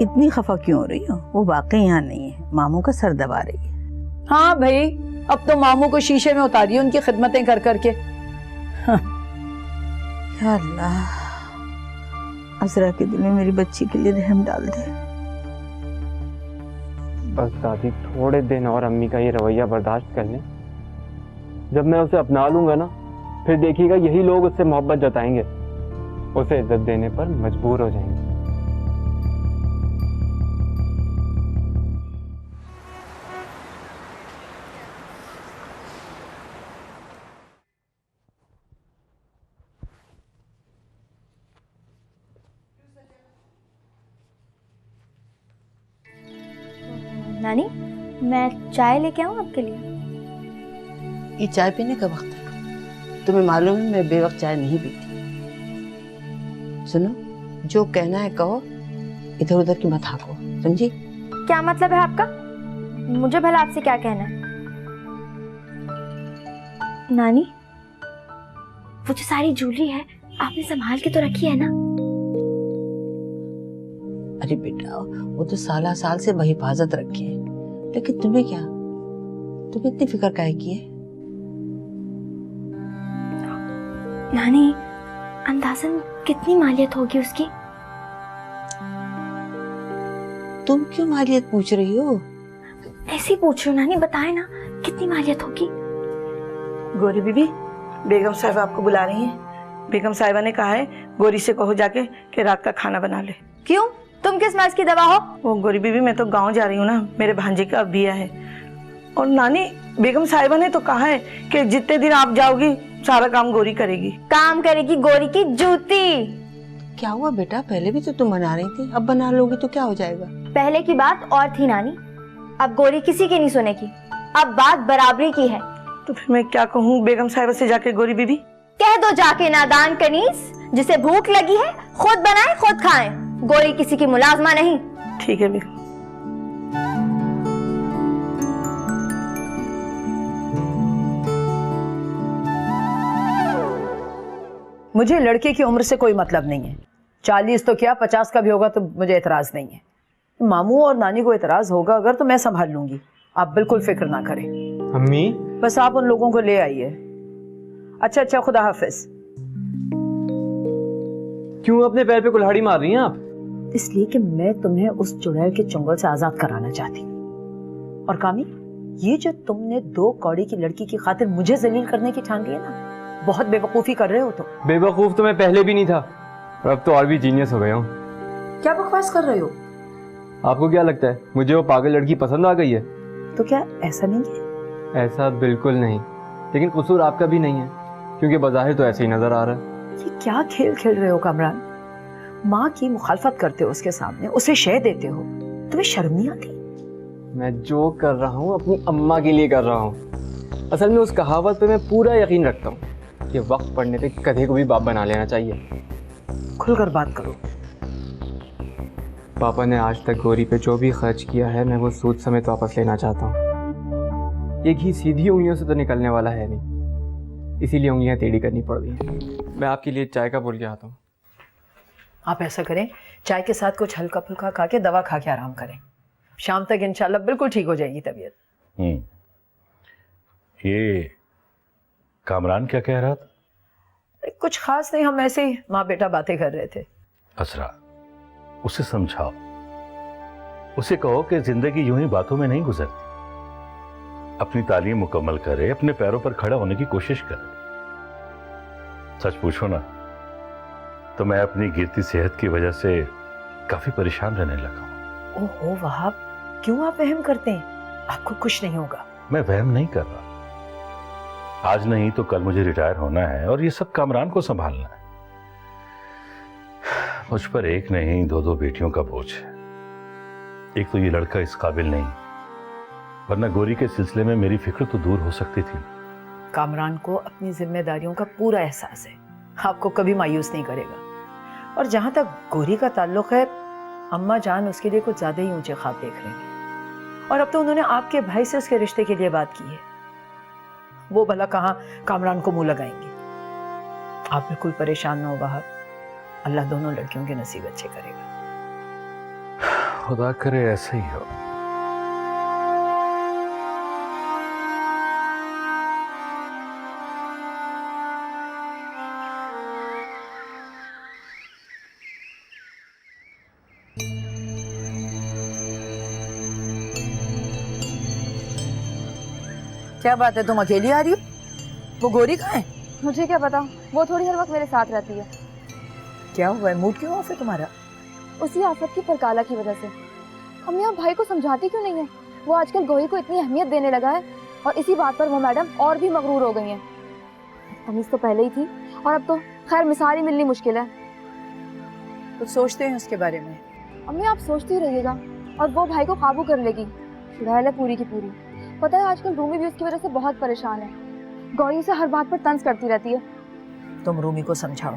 इतनी खफा क्यों हो रही हो? वो वाकई यहाँ नहीं है, मामू का सर दबा रही है। हाँ भाई, अब तो मामू को शीशे में उतारिए उनकी खिदमतें कर करके। हाँ। या अल्लाह, अजरा के दिल में मेरी बच्ची के लिए रहम डाल दे। बस दादी, थोड़े दिन और अम्मी का ये रवैया बर्दाश्त कर लें। जब मैं उसे अपना लूंगा ना, फिर देखिएगा यही लोग उससे मोहब्बत जताएंगे, उसे इज्जत देने पर मजबूर हो जाएंगे। नानी, मैं चाय लेके आऊं आपके लिए? ये चाय पीने का वक्त है? तुम्हें मालूम है मैं बेवक्त चाय नहीं पीती। सुनो, जो कहना है कहो, इधर उधर की मत हाको, समझी? क्या मतलब है आपका? मुझे भला आपसे क्या कहना है? नानी, वो जो सारी ज्वेलरी है आपने संभाल के तो रखी है ना? अरे बेटा, वो तो साला साल से वही हिफाजत रखी है, लेकिन तुम्हें क्या, तुम्हें इतनी फिक्र काहे की है? नानी, अंदाजन कितनी मालियत होगी उसकी? तुम क्यों मालियत पूछ रही हो? ऐसे ही पूछ रही हूँ नानी, बताए ना कितनी मालियत होगी? गोरी बीबी, बेगम साहिबा आपको बुला रही हैं। बेगम साहिबा ने कहा है गोरी से कहो जाके कि रात का खाना बना ले। क्यों? तुम किस मर्ज की दवा हो? वो गोरी बीबी, मैं तो गांव जा रही हूँ ना, मेरे भांजे का बिया है। और नानी, बेगम साहिबा ने तो कहा है कि जितने दिन आप जाओगी सारा काम गोरी करेगी। काम करेगी गोरी की जूती। क्या हुआ बेटा, पहले भी तो तुम बना रही थी, अब बना लोगी तो क्या हो जाएगा? पहले की बात और थी नानी, अब गोरी किसी की नहीं सुनेगी, अब बात बराबरी की है। तो फिर मैं क्या कहूँ बेगम साहिबा से जाके? गोरी बीबी कह दो जाके, नादान कनीज, जिसे भूख लगी है खुद बनाए खुद खाए, गोरी किसी की मुलाजमा नहीं। ठीक है बेगम। मुझे लड़के की उम्र से कोई मतलब नहीं है। 40 तो क्या 50 का भी होगा तो मुझे एतराज नहीं है। मामू और नानी को एतराज होगा अगर तो मैं संभाल लूंगी, आप बिल्कुल फिक्र ना करें। अम्मी, बस आप उन लोगों को ले आइए। अच्छा, खुदा हाफिज। क्यों अपने पैर पे कुल्हाड़ी मार रही हैं आप? इसलिए कि मैं तुम्हें उस चुड़ैल के चंगुल से आजाद कराना चाहती हूँ। और कामी, ये जो तुमने 2 कौड़ी की लड़की की खातिर मुझे जलील करने की ठान ली है ना, बहुत बेवकूफी कर रहे हो तुम। बेवकूफ तो मैं पहले भी नहीं था, और अब तो और भी जीनियस हो गया हूँ। क्या बकवास कर रहे हो? आपको क्या लगता है मुझे वो पागल लड़की पसंद आ गई है? तो क्या ऐसा नहीं है? ऐसा बिल्कुल नहीं, लेकिन कसूर आपका भी नहीं है, क्योंकि बज़ाहिर तो ऐसे ही नजर आ रहा है। ये क्या खेल खेल रहे हो कमरान? माँ की मुखालफत करते हो उसके सामने, उसे शह देते हो, तुम्हें शर्म नहीं आती? मैं जो कर रहा हूँ अपनी अम्मा के लिए कर रहा हूँ। असल में उस कहावत पे मैं पूरा यकीन रखता हूँ कि वक्त पड़ने पे गधे को भी बाप बना लेना चाहिए। खुलकर बात करो। पापा ने आज तक गौरी पे जो भी खर्च किया है मैं वो सूद समेत वापस लेना चाहता हूँ। ये घी सीधी उंगलियों से तो निकलने वाला है नहीं, इसीलिए उंगलियां टेढ़ी करनी पड़ रही हैं। मैं आपके लिए चाय का बोल के आता हूँ। आप ऐसा करें, चाय के साथ कुछ हल्का फुल्का खा के दवा खा के आराम करें। शाम तक इंशाल्लाह बिल्कुल ठीक हो जाएगी तबीयत। ये कामरान क्या कह रहा था? कुछ खास नहीं, हम ऐसे ही माँ बेटा बातें कर रहे थे। असरा, उसे समझाओ, उसे कहो कि जिंदगी यूं ही बातों में नहीं गुजरती। अपनी तालीम मुकम्मल करे, अपने पैरों पर खड़ा होने की कोशिश करे। सच पूछो ना तो मैं अपनी गिरती सेहत की वजह से काफी परेशान रहने लगा हूं। ओहो वहाब, क्यों आप वहम करते हैं? आपको कुछ नहीं होगा। मैं वहम नहीं कर रहा। आज नहीं तो कल मुझे रिटायर होना है और ये सब कामरान को संभालना है। मुझ पर एक नहीं दो बेटियों का बोझ है। एक तो ये लड़का इस काबिल नहीं, वरना गौरी के सिलसिले में मेरी फिक्र तो दूर हो सकती थी। कामरान को अपनी जिम्मेदारियों का पूरा एहसास है, आपको कभी मायूस नहीं करेगा। और जहां तक गौरी का ताल्लुक है, अम्मा जान उसके लिए कुछ ज्यादा ही ऊंचे ख्वाब देख रही हैं। और अब तो उन्होंने आपके भाई से उसके रिश्ते के लिए बात की है। वो भला कहाँ कामरान को मुंह लगाएंगे। आप बिल्कुल परेशान ना हो वहाब, अल्लाह दोनों लड़कियों के नसीब अच्छे करेगा। खुदा करे ऐसे ही हो। क्या बात है, तुम अकेली आ रही हो? वो गौरी कहाँ है? मुझे क्या पता, वो थोड़ी हर वक्त मेरे साथ रहती है। क्या हुआ है, मूड क्यों ऑफ है तुम्हारा? उसी आफत की परकाला की वजह से। हम यहाँ भाई को समझाती क्यों नहीं है? वो आजकल गौरी को इतनी अहमियत देने लगा है और इसी बात पर वो मैडम और भी मगरूर हो गई हैं। तमीज तो पहले ही थी और अब तो खैर मिसाल ही मिलनी मुश्किल है। कुछ सोचते हैं उसके बारे में? अम्मी आप सोचती रहिएगा और वो भाई को काबू कर लेगी। शुड़ैल है पूरी की पूरी। पता है आजकल रूमी भी उसकी वजह से बहुत परेशान है। गौरी से हर बात पर तंज करती रहती है। तुम रूमी को समझाओ,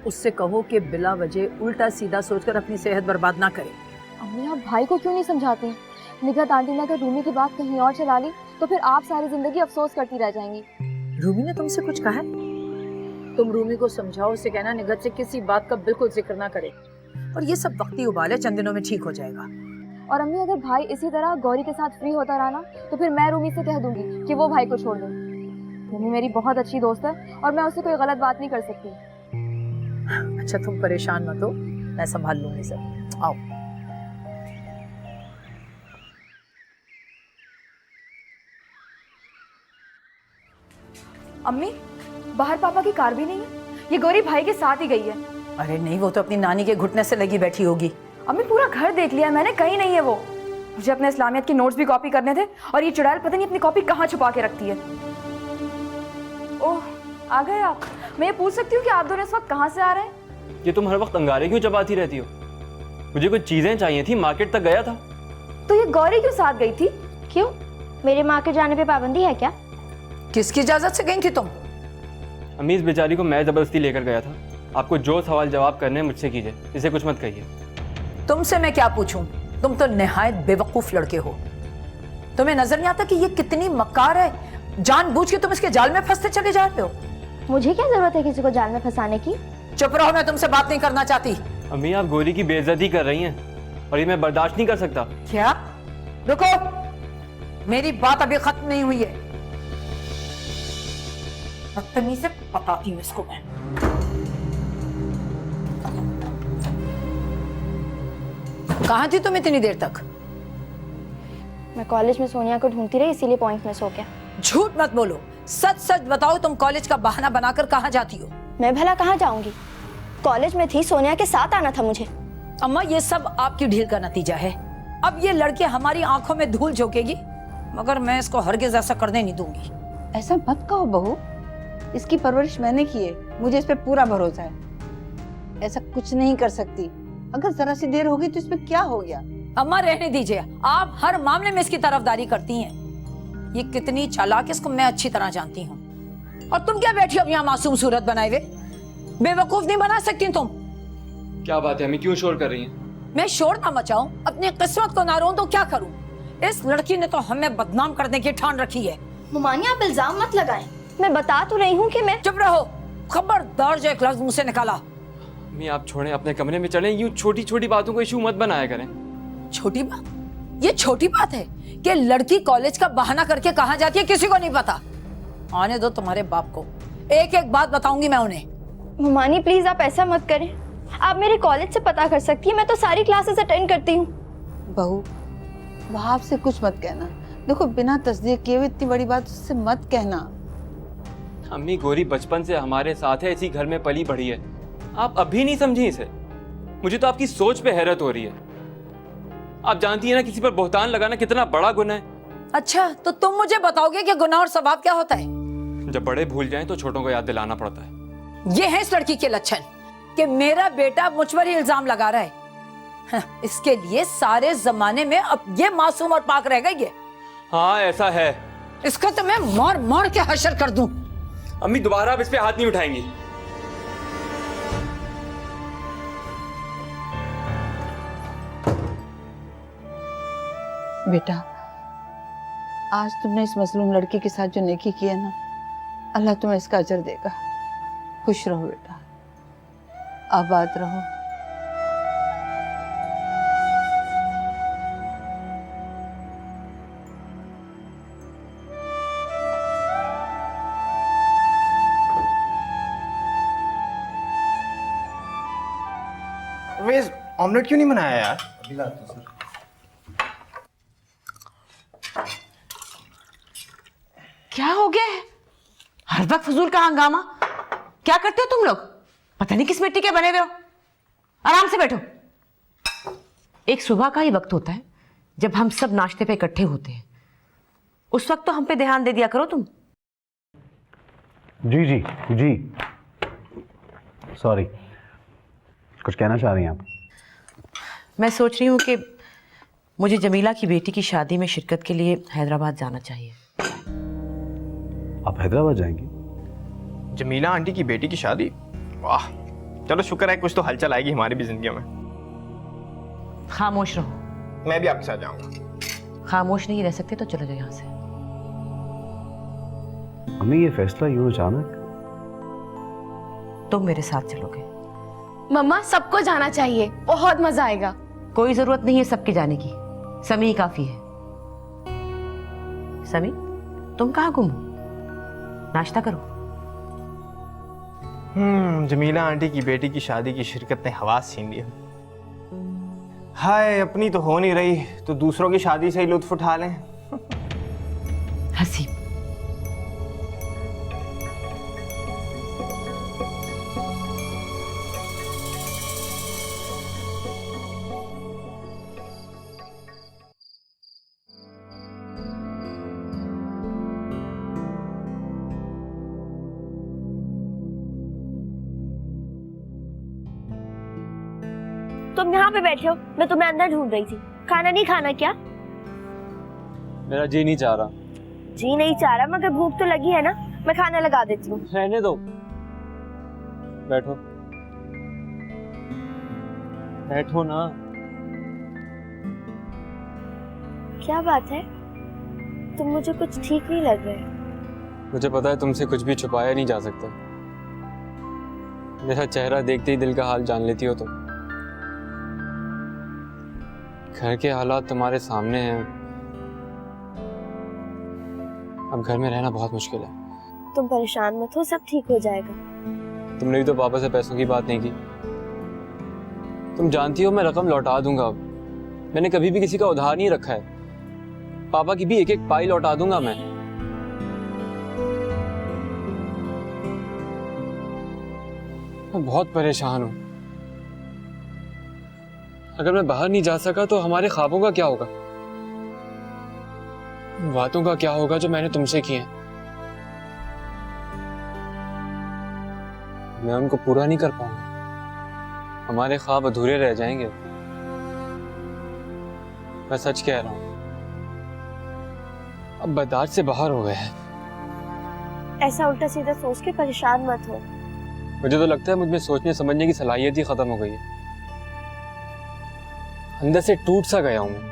उससे कहो कि बिला वजह उल्टा सीधा सोचकर अपनी सेहत बर्बाद ना करे। अम्मी आप भाई को क्यों नहीं समझाती? निगत आंटी ने अगर रूमी की बात कहीं और चला ली तो फिर आप सारी जिंदगी अफसोस करती रह जाएंगी। रूमी ने तुमसे कुछ कहा? तुम रूमी को समझाओ, उसे कहना निगत से किसी बात का बिल्कुल जिक्र ना करे। और ये सब वक्ती उबाल है, चंद दिनों में ठीक हो जाएगा। और अम्मी अगर भाई इसी तरह गौरी के साथ फ्री होता रहा ना तो फिर मैं रूमी से कह दूंगी कि वो भाई को छोड़ दे। रूमी मेरी बहुत अच्छी दोस्त है और मैं उससे कोई गलत बात नहीं कर सकती। अच्छा तुम परेशान मत हो, मैं संभाल लूंगी सब। आओ। अम्मी बाहर पापा की कार भी नहीं है, ये गौरी भाई के साथ ही गई है। अरे नहीं, वो तो अपनी नानी के घुटने से लगी बैठी होगी। अम्मी पूरा घर देख लिया मैंने, कहीं नहीं है वो। मुझे अपने इस्लामियत के नोट्स भी कॉपी करने थे और ये चुड़ैल पता नहीं अपनी कॉपी कहाँ छुपा के रखती है। ओह आ गए आप। मैं ये पूछ सकती हूँ कि आप दोनों इस वक्त कहाँ से आ रहे हैं? ये तुम हर वक्त अंगारे क्यों चबाती रहती हो? मुझे कुछ चीजें चाहिए थी, मार्केट तक गया था। तो ये गौरी क्यों साथ गई थी? क्यों, मेरे माँ के जाने पे पाबंदी है क्या? किसकी इजाजत से गई थी तुम? अम्मी इस बेचारी को मैं जबरदस्ती लेकर गया था। आपको जो सवाल जवाब करने हैं मुझसे कीजिए, इसे कुछ मत कहिए। तुमसे मैं क्या पूछूं? तुम तो निहायत बेवकूफ लड़के हो। तुम्हें नजर नहीं आता कि ये कितनी मक्कार है? जानबूझ के तुम इसके जाल में फंसते चले जा रहे हो। मुझे क्या जरूरत है किसी को जाल में फंसाने की? चुप रहो, मैं तुमसे बात नहीं करना चाहती। अम्मी आप गौरी की बेइज्जती कर रही हैं और ये मैं बर्दाश्त नहीं कर सकता। क्या? रुको, मेरी बात अभी खत्म नहीं हुई है। बदतमीजी से बताती हूँ इसको मैं। कहाँ थी तुम इतनी देर तक? मैं कॉलेज में सोनिया को ढूंढती रही, इसीलिए पॉइंट में सो गया। झूठ मत बोलो, सच सच बताओ, तुम कॉलेज का बहाना बनाकर कहाँ जाती हो? मैं भला कहाँ जाऊंगी, कॉलेज में थी, सोनिया के साथ आना था मुझे। अम्मा ये सब आपकी ढील का नतीजा है। अब ये लड़के हमारी आंखों में धूल झोंकेगी, मगर मैं इसको हरगिज ऐसा करने नहीं दूंगी। ऐसा मत कहो बहू, इसकी परवरिश मैंने की है, मुझे इस पे पूरा भरोसा है। ऐसा कुछ नहीं कर सकती। अगर जरा सी देर होगी तो इसमें क्या हो गया? अम्मा रहने दीजिए, आप हर मामले में इसकी तरफदारी करती हैं। ये कितनी चालाक है इसको मैं अच्छी तरह जानती हूँ। और तुम क्या बैठी हो यहाँ मासूम सूरत बनाए हुए? बेवकूफ नहीं बना सकती तुम। क्या बात है अम्मी, क्यों शोर कर रही हैं? मैं शोर ना मचाऊं, अपनी किस्मत को ना रोऊं तो क्या करूं? इस लड़की ने तो हमें बदनाम करने की ठान रखी है। मुमानी आप इल्जाम मत लगाएं। मैं बता तो रही हूँ कि मैं। चुप रहो, खबरदार जो एक लफ्ज मुंह से निकाला। अम्मी आप छोड़ें, अपने कमरे में चलें। यूं छोटी छोटी बातों को इशू मत बनाया करें। छोटी बात? ये छोटी बात है कि लड़की कॉलेज का बहाना करके कहाँ जाती है किसी को नहीं पता। आने दो तुम्हारे बाप को, एक एक बात बताऊंगी मैं उन्हें। मुमानी प्लीज आप ऐसा मत करें। आप मेरे कॉलेज से पता कर सकती हैं, मैं तो सारी क्लासेस अटेंड करती हूँ। बहू, वहाब से कुछ मत कहना। देखो बिना तस्दीक किए हुए इतनी बड़ी बात उससे मत कहना। अम्मी गौरी बचपन से हमारे साथ है, इसी घर में पली बढ़ी है। आप अभी नहीं समझी इसे? मुझे तो आपकी सोच पे हैरत हो रही है। आप जानती है ना किसी पर बोहतान लगाना कितना बड़ा गुनाह है। अच्छा तो तुम मुझे बताओगे कि गुनाह और सवाब क्या होता है? जब बड़े भूल जाएं तो छोटों को याद दिलाना पड़ता है। ये है इस लड़की के लक्षण कि मेरा बेटा मुझ पर ही इल्जाम लगा रहा है। हाँ, इसके लिए सारे जमाने में अब ये मासूम और पाक रह गई है। हाँ ऐसा है। इसको तो मैं मार मार के हशर कर दूं। अम्मी दोबारा आप इस पे हाथ नहीं उठाएंगी। बेटा, आज तुमने इस मजलूम लड़की के साथ जो नेकी की है ना, अल्लाह तुम्हें इसका अजर देगा। खुश रहो बेटा, आबाद रहो। वेज ऑमलेट क्यों नहीं बनाया यार? अभी लाता हूं सर। क्या हो गया है? हर वक्त फजूल का हंगामा क्या करते हो तुम लोग? पता नहीं किस मिट्टी के बने हुए हो। आराम से बैठो। एक सुबह का ही वक्त होता है जब हम सब नाश्ते पे इकट्ठे होते हैं। उस वक्त तो हम पे ध्यान दे दिया करो तुम। जी जी जी, सॉरी। कुछ कहना चाह रही हैं आप? मैं सोच रही हूँ कि मुझे जमीला की बेटी की शादी में शिरकत के लिए हैदराबाद जाना चाहिए। आप हैदराबाद जाएंगे? जमीला आंटी की बेटी की शादी? वाह, चलो शुक्र है कुछ तो हलचल आएगी हमारी भी जिंदगी में। खामोश रहो। मैं भी आपके साथ जाऊंगा। खामोश नहीं रह सकते तो चलो जाओ यहाँ से। अम्मी ये फैसला यूं अचानक? तुम मेरे साथ चलोगे? मम्मा सबको जाना चाहिए, बहुत मजा आएगा। कोई जरूरत नहीं है सबके जाने की, समी काफी है। समी तुम कहाँ गुम हो? नाश्ता करो। जमीला आंटी की बेटी की शादी की शिरकत ने हवास छीन ली। हाय, अपनी तो हो नहीं रही तो दूसरों की शादी से ही लुत्फ उठा लें। हसीब, तुम यहाँ पे बैठे हो, मैं तुम्हें अंदर ढूंढ रही थी। खाना नहीं खाना क्या? मेरा जी नहीं चाह रहा। जी नहीं चाह रहा मगर भूख तो लगी है ना, मैं खाना लगा देती हूँ। रहने दो, बैठो बैठो ना। क्या बात है, तुम मुझे कुछ ठीक नहीं लग रहे। मुझे पता है तुमसे कुछ भी छुपाया नहीं जा सकता। मेरा चेहरा देखते ही दिल का हाल जान लेती हो तुम। घर के हालात तुम्हारे सामने हैं। अब घर में रहना बहुत मुश्किल है। तुम परेशान मत हो, सब ठीक हो जाएगा। तुमने भी तो पापा से पैसों की बात नहीं की। तुम जानती हो मैं रकम लौटा दूंगा। अब मैंने कभी भी किसी का उधार नहीं रखा है। पापा की भी एक एक पाई लौटा दूंगा मैं। बहुत परेशान हूं। अगर मैं बाहर नहीं जा सका तो हमारे ख्वाबों का क्या होगा? बातों का क्या होगा जो मैंने तुमसे की हैं? मैं उनको पूरा नहीं कर पाऊंगा, हमारे ख्वाब अधूरे रह जाएंगे। मैं सच कह रहा हूँ, अब बर्दाश्त से बाहर हो गए हैं। ऐसा उल्टा सीधा सोच के परेशान मत हो। मुझे तो लगता है मुझ में सोचने समझने की सलाहियत ही खत्म हो गई है। अंदर से टूट सा गया हूं।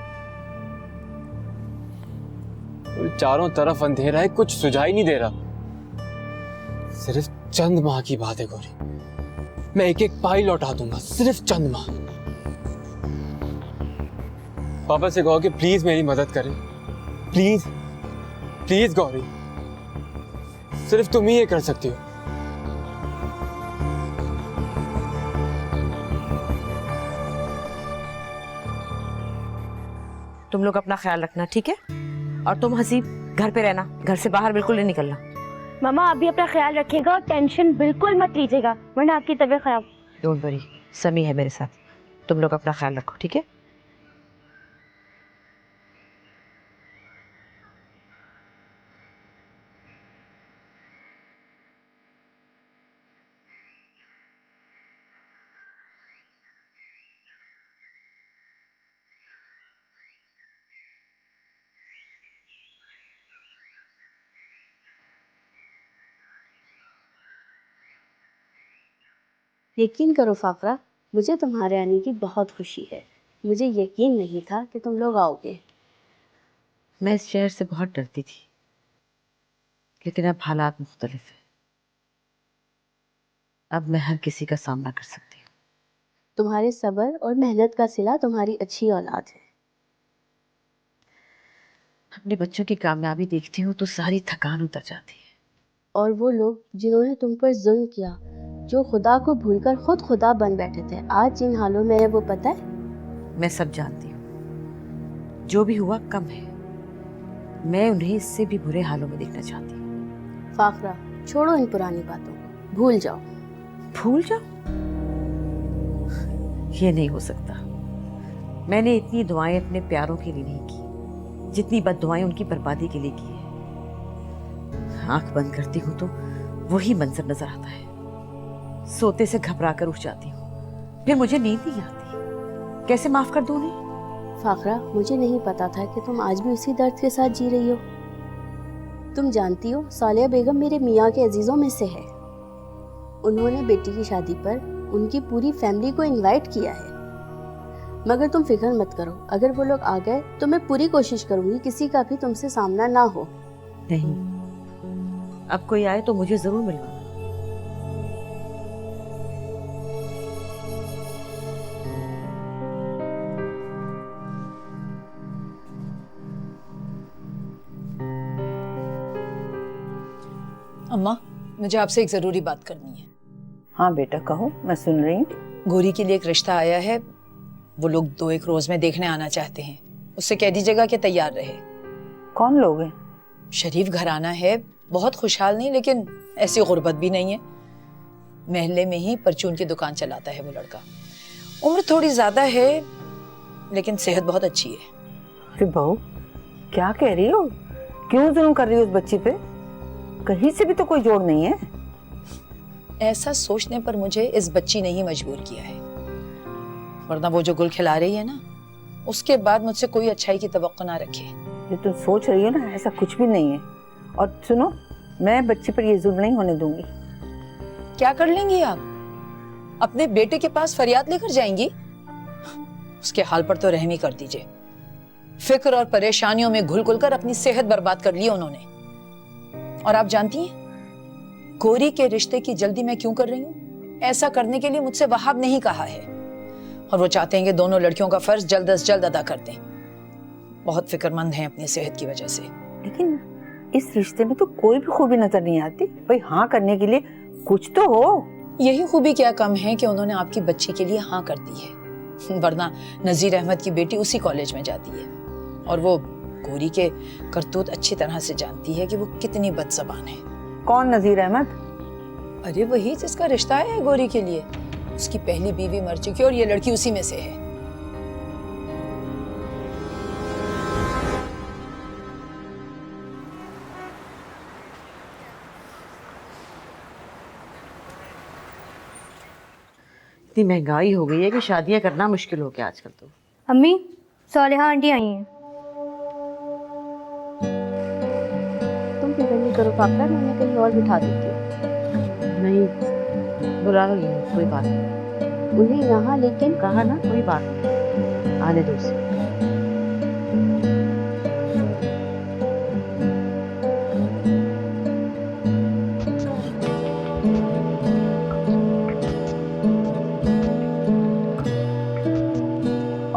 चारों तरफ अंधेरा है, कुछ सुझाई नहीं दे रहा। सिर्फ चंद माह की बात है गौरी, मैं एक एक पाई लौटा दूंगा, सिर्फ चंद माह। पापा से कहो कि प्लीज मेरी मदद करें, प्लीज प्लीज गौरी, सिर्फ तुम ही ये कर सकती हो। तुम लोग अपना ख्याल रखना, ठीक है? और तुम हसीब घर पे रहना, घर से बाहर बिल्कुल नहीं निकलना। मामा आप भी अपना ख्याल रखिएगा और टेंशन बिल्कुल मत लीजिएगा, वरना आपकी तबीयत खराब। डोंट वरी, समी है मेरे साथ, तुम लोग अपना ख्याल रखो, ठीक है? यकीन करो फाफरा, मुझे तुम्हारे आने की बहुत खुशी है। मुझे यकीन नहीं था कि तुम लोग आओगे। मैं इस शहर से बहुत डरती थी, लेकिन अब हालात मुख्तलिफ है। अब मैं हर किसी का सामना कर सकती हूँ। तुम्हारे सब्र और मेहनत का सिला तुम्हारी अच्छी औलाद है। अपने बच्चों की कामयाबी देखती हूँ तो सारी थकान उतर जाती है। और वो लोग जिन्होंने तुम पर जुल्म किया, जो खुदा को भूलकर खुद खुदा बन बैठे थे, आज जिन हालों में है वो पता है? मैं सब जानती हूँ, जो भी हुआ कम है। मैं उन्हें इससे भी बुरे हालों में देखना चाहती हूँ। फाखरा, छोड़ो इन पुरानी बातों को, भूल जाओ। भूल जाओ? ये नहीं हो सकता। मैंने इतनी दुआएं अपने प्यारों के लिए नहीं की जितनी बद्दुआएं उनकी बर्बादी के लिए की है। आंख बंद करती हूँ तो वही मंजर नजर आता है। सोते से घबरा कर उठ जाती हूँ, फिर मुझे नींद नहीं आती। कैसे माफ कर दूं उन्हें? फाखरा, मुझे नहीं पता था कि तुम आज भी उसी दर्द के साथ जी रही हो। तुम जानती हो, सालिया बेगम मेरे मियाँ के अजीजों में से है। उन्होंने बेटी की शादी पर उनकी पूरी फैमिली को इनवाइट किया है। मगर तुम फिक्र मत करो, अगर वो लोग आ गए तो मैं पूरी कोशिश करूंगी किसी का भी तुमसे सामना ना हो। नहीं, अब कोई आए तो मुझे जरूर मिलवाना। अम्मा, मुझे आपसे एक जरूरी बात करनी है। हाँ बेटा कहो, मैं सुन रही हूँ। गोरी के लिए एक रिश्ता आया है, वो लोग 2-1 रोज में देखने आना चाहते हैं। उससे कह दीजिएगा कि तैयार रहे। कौन लोग हैं? शरीफ घराना है, बहुत खुशहाल नहीं लेकिन ऐसी गुर्बत भी नहीं है। महल्ले में ही परचून की दुकान चलाता है वो लड़का। उम्र थोड़ी ज्यादा है लेकिन सेहत बहुत अच्छी है। अरे बहू, क्या कह रही हो? क्यों जुल्म कर रही हो उस बच्ची पे? कहीं से भी तो कोई जोड़ नहीं है। ऐसा सोचने पर मुझे इस बच्ची ने ही मजबूर किया है, वरना वो जो गुल खिला रही है ना, उसके बाद मुझसे कोई अच्छाई की तवक्को ना रखे। ये तुम सोच रही हो ना, ऐसा कुछ भी नहीं है। और सुनो, मैं बच्ची पर ये जुल्म नहीं होने दूंगी। क्या कर लेंगी आप? अपने बेटे के पास फरियाद लेकर जाएंगी? उसके हाल पर तो रहम ही कर दीजिए। फिक्र और परेशानियों में घुल घुल कर अपनी सेहत बर्बाद कर ली उन्होंने। और आप जानती हैं गोरी के रिश्ते की जल्दी मैं क्यों कर रही हूँ? ऐसा करने के लिए मुझसे वहाब नहीं कहा है, और वो चाहते हैं कि दोनों लड़कियों का फर्ज जल्द से जल्द अदा कर दें। बहुत फिक्रमंद हैं अपनी सेहत की वजह से। लेकिन इस रिश्ते में तो कोई भी खूबी नजर नहीं आती। भाई हाँ करने के लिए कुछ तो हो। यही खूबी क्या कम है कि उन्होंने आपकी बच्ची के लिए हाँ कर दी है, वरना नजीर अहमद की बेटी उसी कॉलेज में जाती है और वो गोरी के करतूत अच्छी तरह से जानती है कि वो कितनी बदज़बान है। कौन नजीर अहमद? अरे वही जिसका रिश्ता है गोरी के लिए। उसकी पहली बीवी मर चुकी और ये लड़की उसी में से है। इतनी महंगाई हो गई है कि शादियां करना मुश्किल हो गया आजकल तो। अम्मी, सालिहा आंटी आई हैं। तुम फिक्र नहीं करो पापा, मैं उन्हें कहीं और बिठा देती हूँ। नहीं, बुला लो, ये कोई बात नहीं। उन्हें यहाँ लेकिन कहा ना, कोई बात नहीं, आने दो उसे।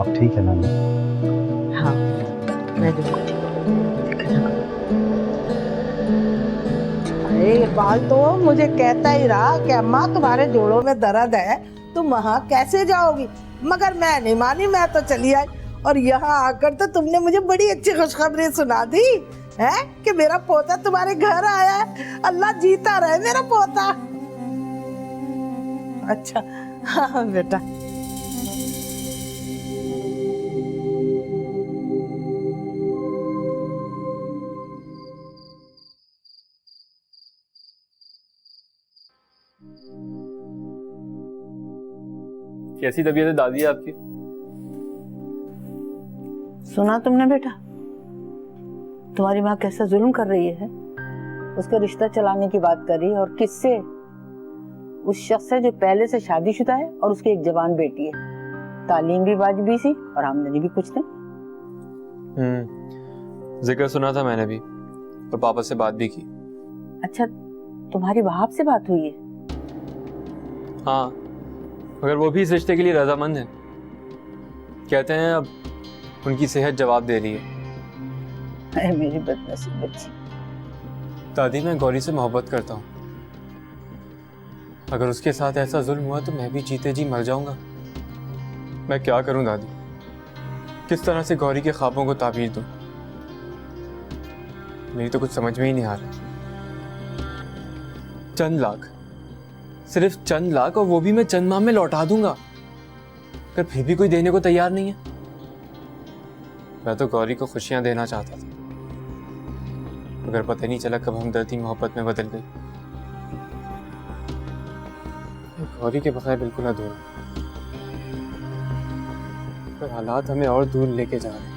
अब ठीक है नानी? हाँ, मैं तो ठीक हूँ। अरे इकबाल तो मुझे कहता ही रहा कि अम्मा तुम्हारे जोड़ों में दर्द है, तुम वहाँ कैसे जाओगी, मगर मैं नहीं मानी, मैं तो चली आई। और यहाँ आकर तो तुमने मुझे बड़ी अच्छी खुशखबरी सुना दी है कि मेरा पोता तुम्हारे घर आया है। अल्लाह जीता रहे मेरा पोता। अच्छा हाँ बेटा। कैसी तबीयत है दादी आपकी? सुना तुमने बेटा, तुम्हारी माँ कैसा जुल्म कर रही है। उसका रिश्ता चलाने की बात कर रही है, और किससे? उस शख्स से जो पहले से शादीशुदा है और उसकी एक जवान बेटी है, तालीम भी वाजिबी सी और आमदनी भी कुछ नहीं। जिक्र सुना था मैंने भी, और पापा से बात भी की। अच्छा, तुम्हारी वहाब से बात हुई है? हाँ, मगर वो भी इस रिश्ते के लिए रजामंद है। कहते हैं अब उनकी सेहत जवाब दे रही है। मेरी बदनसीब बच्ची। दादी, मैं गौरी से मोहब्बत करता हूँ। अगर उसके साथ ऐसा जुल्म हुआ तो मैं भी जीते जी मर जाऊंगा। मैं क्या करूं दादी? किस तरह से गौरी के ख्वाबों को ताबीर दूं? मेरी तो कुछ समझ में ही नहीं आ रहा। चंद लाख, सिर्फ चंद लाख, और वो भी मैं चंद माह में लौटा दूंगा। अगर फिर भी कोई देने को तैयार नहीं है। मैं तो गौरी को खुशियां देना चाहता था, मगर पता नहीं चला कब हमदर्दी मोहब्बत में बदल गई। गौरी के बगैर बिल्कुल अधूरा, पर हालात हमें और दूर लेके जा रहे हैं।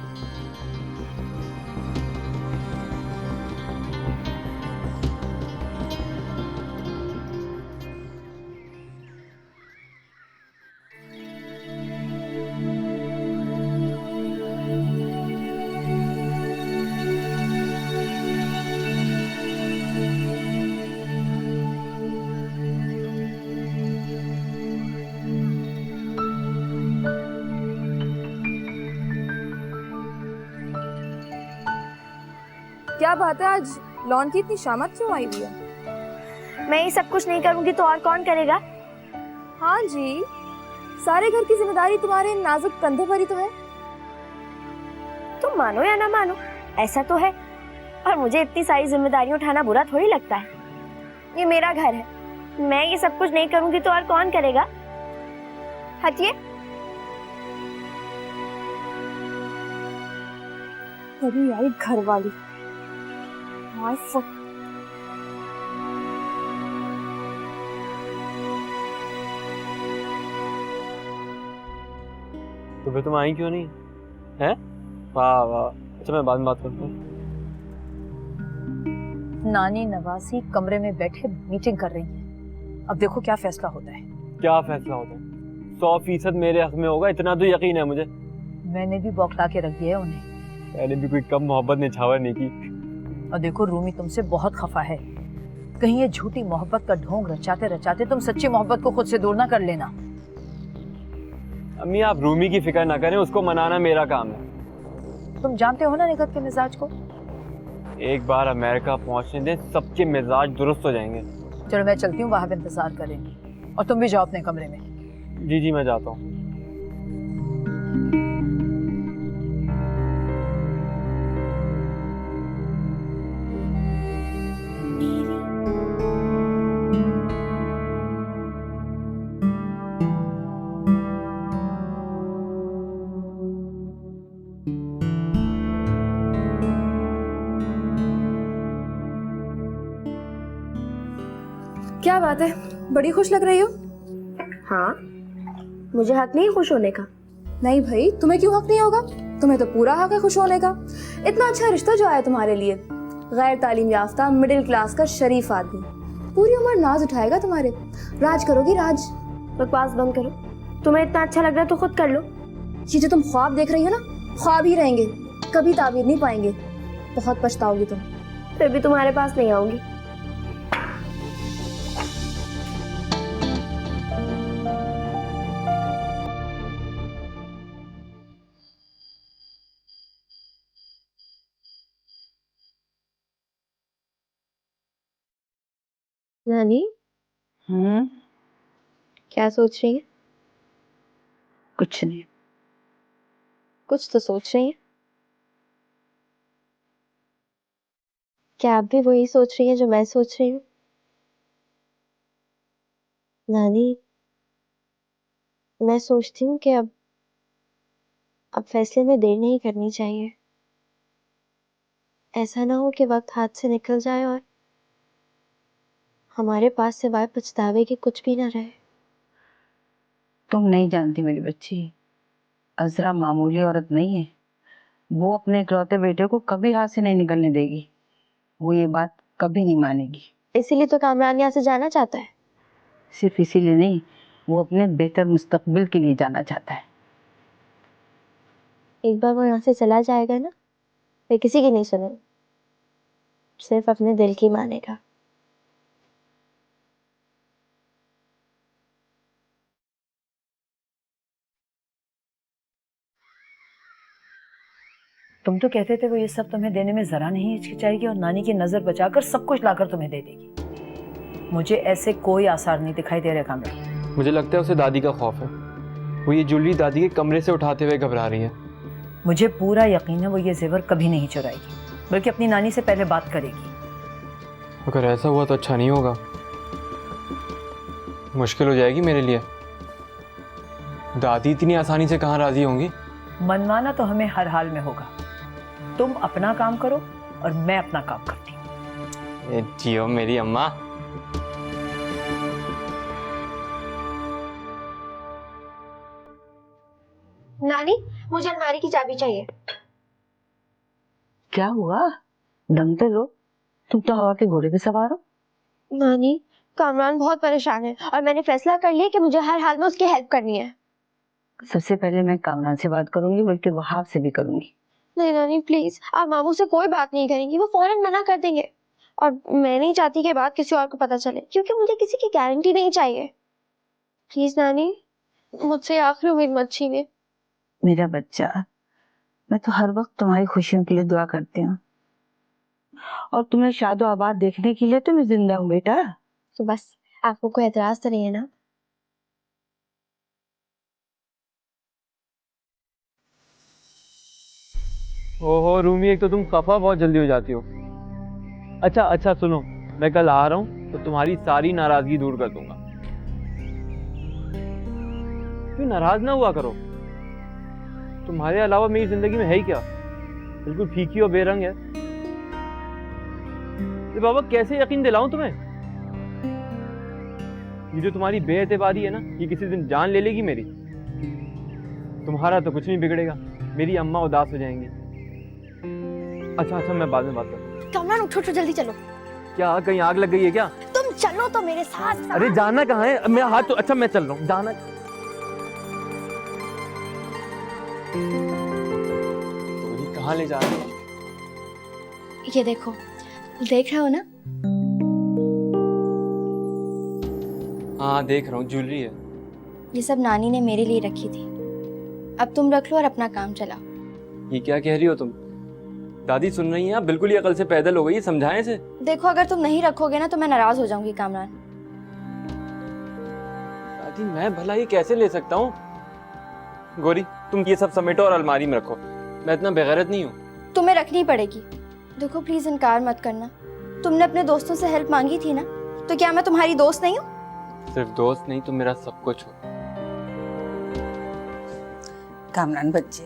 क्या बात है, आज लॉन की इतनी शामत क्यों आई हुई है? मैं ये सब कुछ नहीं करूंगी तो और कौन करेगा? हाँ जी, सारे घर की जिम्मेदारी तुम्हारे नाजुक कंधों पर ही तो है। तुम मानो या ना मानो, ऐसा तो है। और मुझे इतनी सारी जिम्मेदारियां उठाना बुरा थोड़ी लगता है। ये मेरा घर है, मैं ये सब कुछ नहीं करूंगी तो और कौन करेगा? हटिए। अरे यार, घर वाली माय फुट। तो फिर तुम आई क्यों नहीं है? वाह वाह। अच्छा, मैं बाद में बात करता हूँ। नानी नवासी कमरे में बैठे मीटिंग कर रही है। अब देखो क्या फैसला होता है। क्या फैसला होता है? 100% मेरे हक में होगा, इतना तो यकीन है मुझे। मैंने भी बौखला के रख दिया है उन्हें। मैंने भी कोई कम मोहब्बत निछावर नहीं की। और देखो, रूमी तुमसे बहुत खफा है। कहीं ये झूठी मोहब्बत का ढोंग रचाते रचाते तुम सच्ची मोहब्बत को खुद से दूर ना कर लेना। अम्मी, आप रूमी की फिक्र ना करें, उसको मनाना मेरा काम है। तुम जानते हो ना निगत के मिजाज को। एक बार अमेरिका पहुंचने दें, सबके मिजाज दुरुस्त हो जाएंगे। चलो मैं चलती हूँ, वहां इंतजार करेंगी। और तुम भी जाओ अपने कमरे में। जी जी, मैं जाता हूँ। क्या बात है, बड़ी खुश लग रही हो। हाँ, मुझे हक नहीं है खुश होने का। नहीं भाई, तुम्हें क्यों हक नहीं होगा? तुम्हें तो पूरा हक है खुश होने का। इतना अच्छा रिश्ता जो आया तुम्हारे लिए, गैर तालीम याफ्ता मिडिल क्लास का शरीफ आदमी, पूरी उम्र नाज उठाएगा तुम्हारे, राज करोगी राज। बकवास बंद करो। तुम्हें इतना अच्छा लग रहा है तो खुद कर लो। ये जो तुम ख्वाब देख रही हो ना, ख्वाब ही रहेंगे, कभी ताबीर नहीं पाएंगे। बहुत पछताओगी तुम। फिर भी तुम्हारे पास नहीं आऊंगी। नानी क्या सोच रही है? कुछ नहीं। कुछ तो सोच रही है। क्या आप भी वही सोच रही है जो मैं सोच रही हूँ? नानी, मैं सोचती हूँ कि अब फैसले में देर नहीं करनी चाहिए। ऐसा ना हो कि वक्त हाथ से निकल जाए और हमारे पास सिवाय पछतावे के कुछ भी ना रहे। तुम नहीं जानती मेरी बच्ची, अजरा मामूली औरत नहीं है। वो अपने इकलौते बेटे को कभी हाथ से नहीं निकलने देगी। वो ये बात कभी नहीं मानेगी। इसीलिए तो कामरान यहाँ से जाना चाहता है। सिर्फ इसीलिए नहीं, वो अपने बेहतर मुस्तकबिल के लिए जाना चाहता है। एक बार वो यहाँ से चला जाएगा ना, फिर किसी की नहीं सुनेगा, सिर्फ अपने दिल की मानेगा। तुम तो कहते थे वो ये सब तुम्हें देने में जरा नहीं हिचकिचाएगी और नानी की नजर बचाकर सब कुछ लाकर तुम्हें दे देगी। मुझे ऐसे कोई आसार नहीं दिखाई दे रहे कामरान। मुझे लगता है उसे दादी का खौफ है। वो ये ज्वेलरी दादी के कमरे से उठाते हुए घबरा रही है। मुझे पूरा यकीन है वो ये जेवर कभी नहीं चुराएगी, बल्कि अपनी नानी से पहले बात करेगी। अगर ऐसा हुआ तो अच्छा नहीं होगा, मुश्किल हो जाएगी मेरे लिए। दादी इतनी आसानी से कहाँ राजी होंगी? मनवाना तो हमें हर हाल में होगा। तुम अपना काम करो और मैं अपना काम करती हूँ। जियो मेरी अम्मा। नानी, मुझे अलमारी की चाबी चाहिए। क्या हुआ? दम तो लो, तुम तो हवा के घोड़े पे सवार हो। नानी, कामरान बहुत परेशान है और मैंने फैसला कर लिया कि मुझे हर हाल में उसकी हेल्प करनी है। सबसे पहले मैं कामरान से बात करूंगी, बल्कि वहाब से भी करूंगी। नहीं नानी प्लीज, आप मामू से कोई बात नहीं करेंगी, वो फौरन मना कर देंगे। और मैं नहीं चाहती कि बात किसी और को पता चले, क्योंकि मुझे किसी की गारंटी नहीं चाहिए। प्लीज नानी, मुझसे आखिरी उम्मीद मत छीनिए। मेरा बच्चा, मैं तो हर वक्त तुम्हारी खुशियों के लिए दुआ करती हूँ, और तुम्हें शादो आबाद देखने के लिए तो मैं जिंदा हूँ बेटा। तो बस आपको कोई एतराज तो नहीं है ना? ओहो रूमी, एक तो तुम खफा बहुत जल्दी हो जाती हो। अच्छा सुनो, मैं कल आ रहा हूँ तो तुम्हारी सारी नाराजगी दूर कर दूंगा। क्यों नाराज ना हुआ करो, तुम्हारे अलावा मेरी जिंदगी में है ही क्या? बिल्कुल फीकी और बेरंग है। तो बाबा कैसे यकीन दिलाऊं तुम्हें? ये जो तुम्हारी बेएतबारी है ना, ये किसी दिन जान ले लेगी मेरी। तुम्हारा तो कुछ नहीं बिगड़ेगा, मेरी अम्मा उदास हो जाएंगी। अच्छा मैं बाद में बात करता हूँ। कामरान उठो जल्दी चलो। क्या कहीं आग लग गई है क्या? तुम चलो तो मेरे साथ। अरे जाना कहाँ है? मेरा हाथ तो अच्छा, मैं चल रहा हूँ। जाना तो कहाँ ले जा रहे हो? ये देखो, देख रहे हो ना? हाँ देख रहा हूँ, ज्वेलरी है। ये सब नानी ने मेरे लिए रखी थी, अब तुम रख लो और अपना काम चलाओ। ये क्या कह रही हो तुम? दादी सुन रही हैं? आप बिल्कुल ही अकल से पैदल हो गई, समझाएं इसे। देखो, अगर तुम नहीं रखोगे ना तो मैं नाराज हो जाऊंगी कामरान। दादी मैं भला ये कैसे ले सकता हूँ? गोरी तुम ये सब समेटो और अलमारी में रखो, मैं इतना बेगैरत नहीं हूँ। तुम्हें रखनी पड़ेगी। देखो प्लीज इनकार मत करना, तुमने अपने दोस्तों से हेल्प मांगी थी ना, तो क्या मैं तुम्हारी दोस्त नहीं हूँ? सिर्फ दोस्त नहीं, तुम मेरा सब कुछ हो। कामरान बच्चे,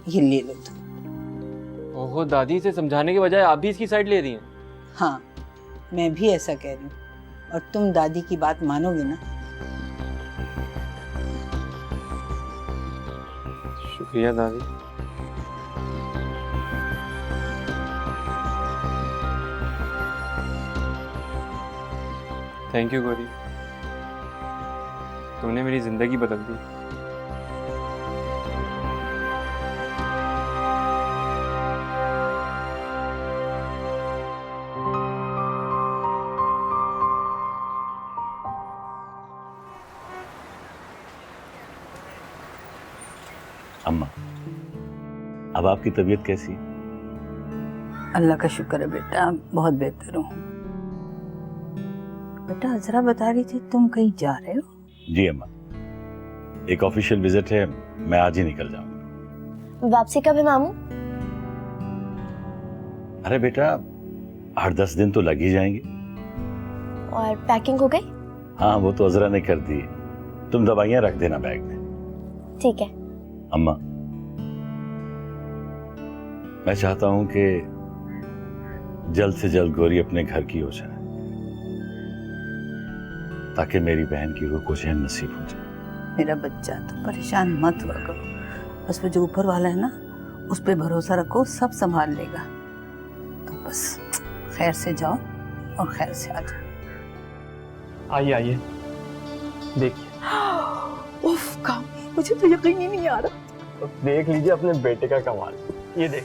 ये ले लो तुम। ओहो दादी, से समझाने के बजाय आप भी इसकी साइड ले रही हैं। हाँ, मैं भी ऐसा कह रही हूँ, और तुम दादी की बात मानोगे ना? शुक्रिया दादी। थैंक यू गौरी, तुमने मेरी जिंदगी बदल दी। अम्मा, अब आपकी तबीयत कैसी है? अल्लाह का शुक्र है बेटा, बहुत बेहतर हूँ। बेटा अजरा बता रही थी तुम कहीं जा रहे हो? जी अम्मा, एक ऑफिशियल विजिट है, मैं आज ही निकल जाऊंगा। वापसी कब है मामू? अरे बेटा 8-10 दिन तो लग ही जाएंगे। और पैकिंग हो गई? हाँ वो तो अजरा ने कर दी है, तुम दवाइयाँ रख देना बैग में। ठीक है। अम्मा, मैं चाहता हूं कि जल्द से जल्द गौरी अपने घर की हो जाए, ताकि मेरी बहन की रूह को चैन नसीब हो जाए। मेरा बच्चा, तुम परेशान मत हुआ करो, बस वो जो ऊपर वाला है ना उस पे भरोसा रखो, सब संभाल लेगा। तुम बस खैर से जाओ और खैर से आ जाओ। आइए आइए देखिए। उफ कामी, मुझे तो यकीन ही नहीं आ रहा। तो देख लीजिए अपने बेटे का कमाल। ये देख,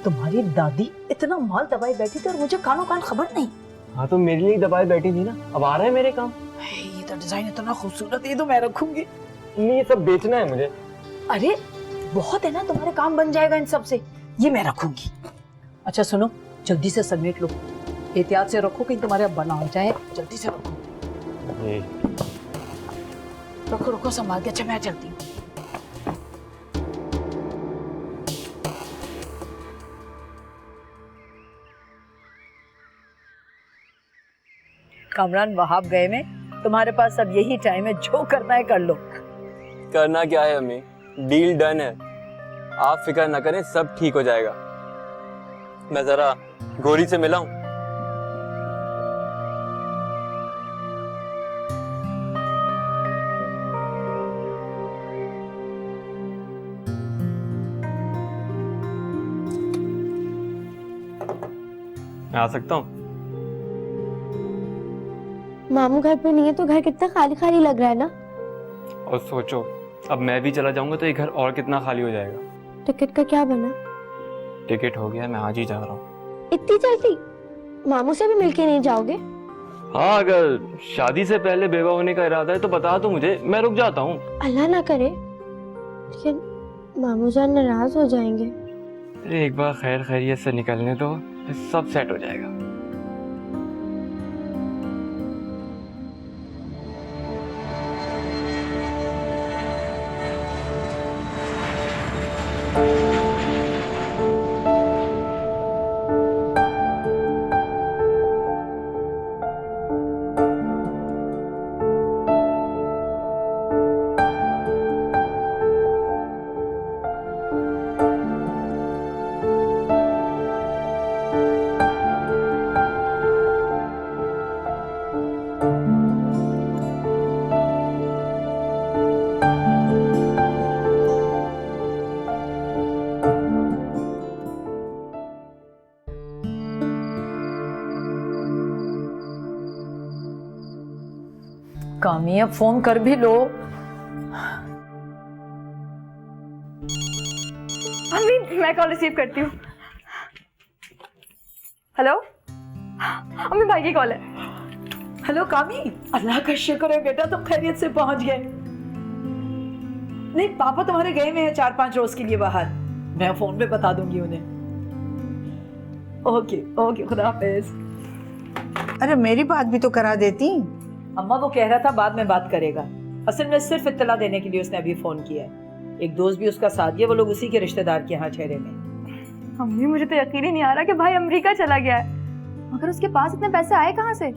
तुम्हारी दादी इतना माल दबाई बैठी थी और मुझे कानों कान खबर नहीं। हाँ तो मेरे लिए दबाई बैठी थी ना, अब आ रहे हैं मेरे काम। ये तो डिजाइन इतना खूबसूरत है, तो मैं रखूंगी। नहीं ये सब बेचना है मुझे। अरे बहुत है ना, तुम्हारे काम बन जाएगा इन सब से, ये मैं रखूंगी। अच्छा सुनो, जल्दी से समेट लो, एहतियात से रखो कहीं तुम्हारे अब बना हो जाए। जल्दी से रखो। रखो रखो संभाल के। अच्छा मैं चलती हूँ। कामरान वहाब गए में, तुम्हारे पास अब यही टाइम है, जो करना है कर लो। करना क्या है अम्मी, डील डन है, आप फिक्र ना करें, सब ठीक हो जाएगा। मैं जरा गौरी से मिला हूं। मैं आ सकता हूँ? मामू घर पे नहीं है तो घर कितना खाली खाली लग रहा है ना। और सोचो, अब मैं भी चला जाऊंगा तो ये घर और कितना खाली हो जाएगा। टिकट का क्या बना? टिकट हो गया, मैं आज ही जा रहा हूँ। इतनी जल्दी? मामू से भी मिलके नहीं जाओगे? हाँ, अगर शादी से पहले बेवा होने का इरादा है तो बता दो मुझे, मैं रुक जाता हूँ। अल्लाह ना करे, लेकिन मामू जान नाराज हो जाएंगे। अरे एक बार खैर खैरियत से निकलने दो, फिर सब सेट हो जाएगा। कामी अब फोन कर भी लो। अम्मी मैं कॉल रिसीव करती हूँ। हेलो अम्मी, भाई की कॉल है। हेलो कामी, अल्लाह का शुक्र है बेटा तुम खैरियत से पहुंच गए। नहीं पापा तुम्हारे गए हुए हैं 4-5 रोज के लिए बाहर, मैं फोन पे बता दूंगी उन्हें। ओके ओके, खुदा हाफिज। अरे मेरी बात भी तो करा देती। अम्मा वो कह रहा था बाद में बात करेगा, असल में सिर्फ इत्तला देने के लिए उसने अभी फोन किया है। एक दोस्त भी उसका साथ दिया, वो लोग उसी के रिश्तेदार के यहाँ ठहरे में। अम्मी मुझे तो यकीन ही नहीं आ रहा कि भाई अमेरिका चला गया है, मगर उसके पास इतने पैसे आए कहाँ से?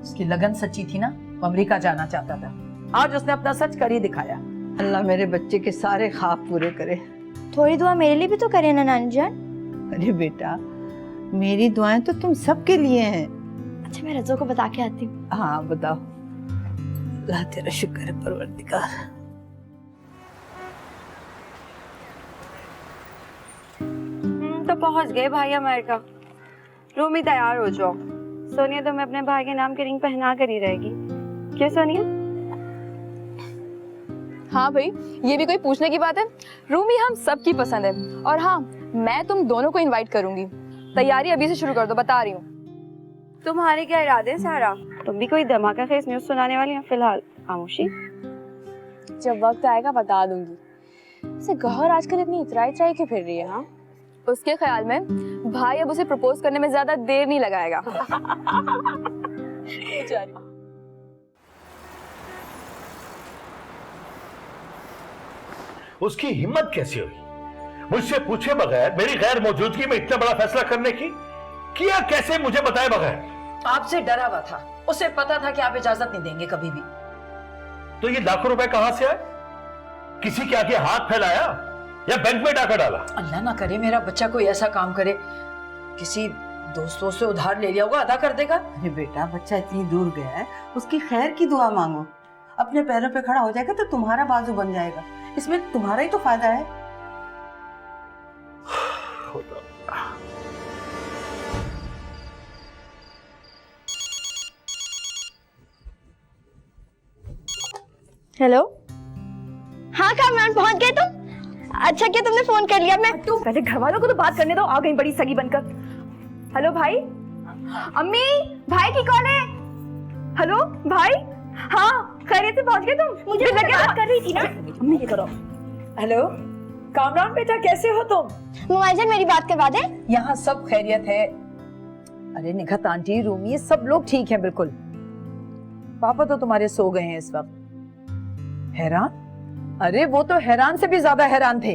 उसकी लगन सच्ची थी ना, वो अमेरिका जाना चाहता था, आज उसने अपना सच कर ही दिखाया। अल्लाह मेरे बच्चे के सारे ख्वाब पूरे करे। थोड़ी दुआ मेरे लिए भी तो करे ना नानी जान। अरे बेटा मेरी दुआएं तो तुम सबके लिए हैं। अच्छा मैं रज़ो को बता के आती हूँ। हाँ बताओ। अल्लाह तेरा शुक्र है परवरदिगार। पहुंच गए भाई अमेरिका। रूमी तैयार हो जाओ, सोनिया तुम्हें अपने भाई के नाम की रिंग पहना कर ही रहेगी। क्यों सोनिया? हाँ भाई, ये भी कोई पूछने की बात है? रूमी हम सबकी पसंद है। और हाँ, मैं तुम दोनों को इनवाइट करूंगी। तैयारी अभी से शुरू कर दो, बता रही हूँ। तुम्हारे क्या इरादे हैं सारा? तुम भी कोई धमाका खेज न्यूज़ सुनाने वाली हैं? फिलहाल खामोशी। जब वक्त आएगा बता दूंगी। वैसे गौहर आजकल इतनी इतराई क्यों फिर रही है? हाँ, उसके ख्याल में भाई अब उसे प्रपोज करने में ज्यादा देर नहीं लगाएगा। उसकी हिम्मत कैसी हुई मुझसे पूछे बगैर मेरी गैर मौजूदगी में इतना बड़ा फैसला करने की? किया कैसे मुझे बताए बगैर? आपसे डरा हुआ था, उसे पता था कि आप इजाजत नहीं देंगे कभी भी। तो ये लाखों रुपए कहां से आए? किसी के आगे हाथ फैलाया या बैंक में डाका डाला? अल्लाह ना करे मेरा बच्चा कोई ऐसा काम करे, किसी दोस्तों से उधार ले लिया होगा, अदा कर देगा। अरे बेटा, बच्चा इतनी दूर गया है, उसकी खैर की दुआ मांगो। अपने पैरों पे खड़ा हो जाएगा तो तुम्हारा बाजू बन जाएगा, इसमें तुम्हारा ही तो फायदा है। हेलो, हाँ कामरान, पहुंच गए तुम? अच्छा क्या तुमने फोन कर लिया? मैं पहले घर वालों को तो बात करने दो, आ गई बड़ी सगी बनकर। हेलो भाई, अम्मी, भाई की कॉल है। हेलो भाई, हाँ खैरियत से पहुंच गए तुम? मुझे लगे बात कर रही थी ना। अम्मी ये करो। हेलो कामरान बेटा, कैसे हो तुम? मुआयजन मेरी बात करवा दे। यहाँ सब खैरियत है। अरे निखत आंटी, रूमी, सब लोग ठीक हैं बिल्कुल। पापा तो तुम्हारे सो गए हैं इस वक्त। हैरान? अरे वो तो हैरान से भी ज्यादा हैरान थे।